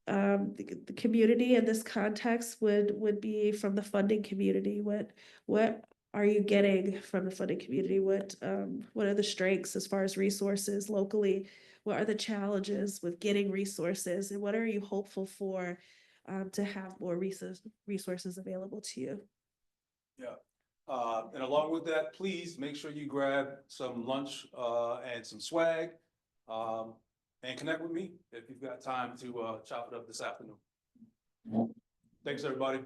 the community in this context would be from the funding community. What are you getting from the funding community? What are the strengths as far as resources locally? What are the challenges with getting resources? And what are you hopeful for to have more resources available to you?
Yeah. And along with that, please make sure you grab some lunch and some swag. And connect with me if you've got time to chop it up this afternoon. Thanks, everybody.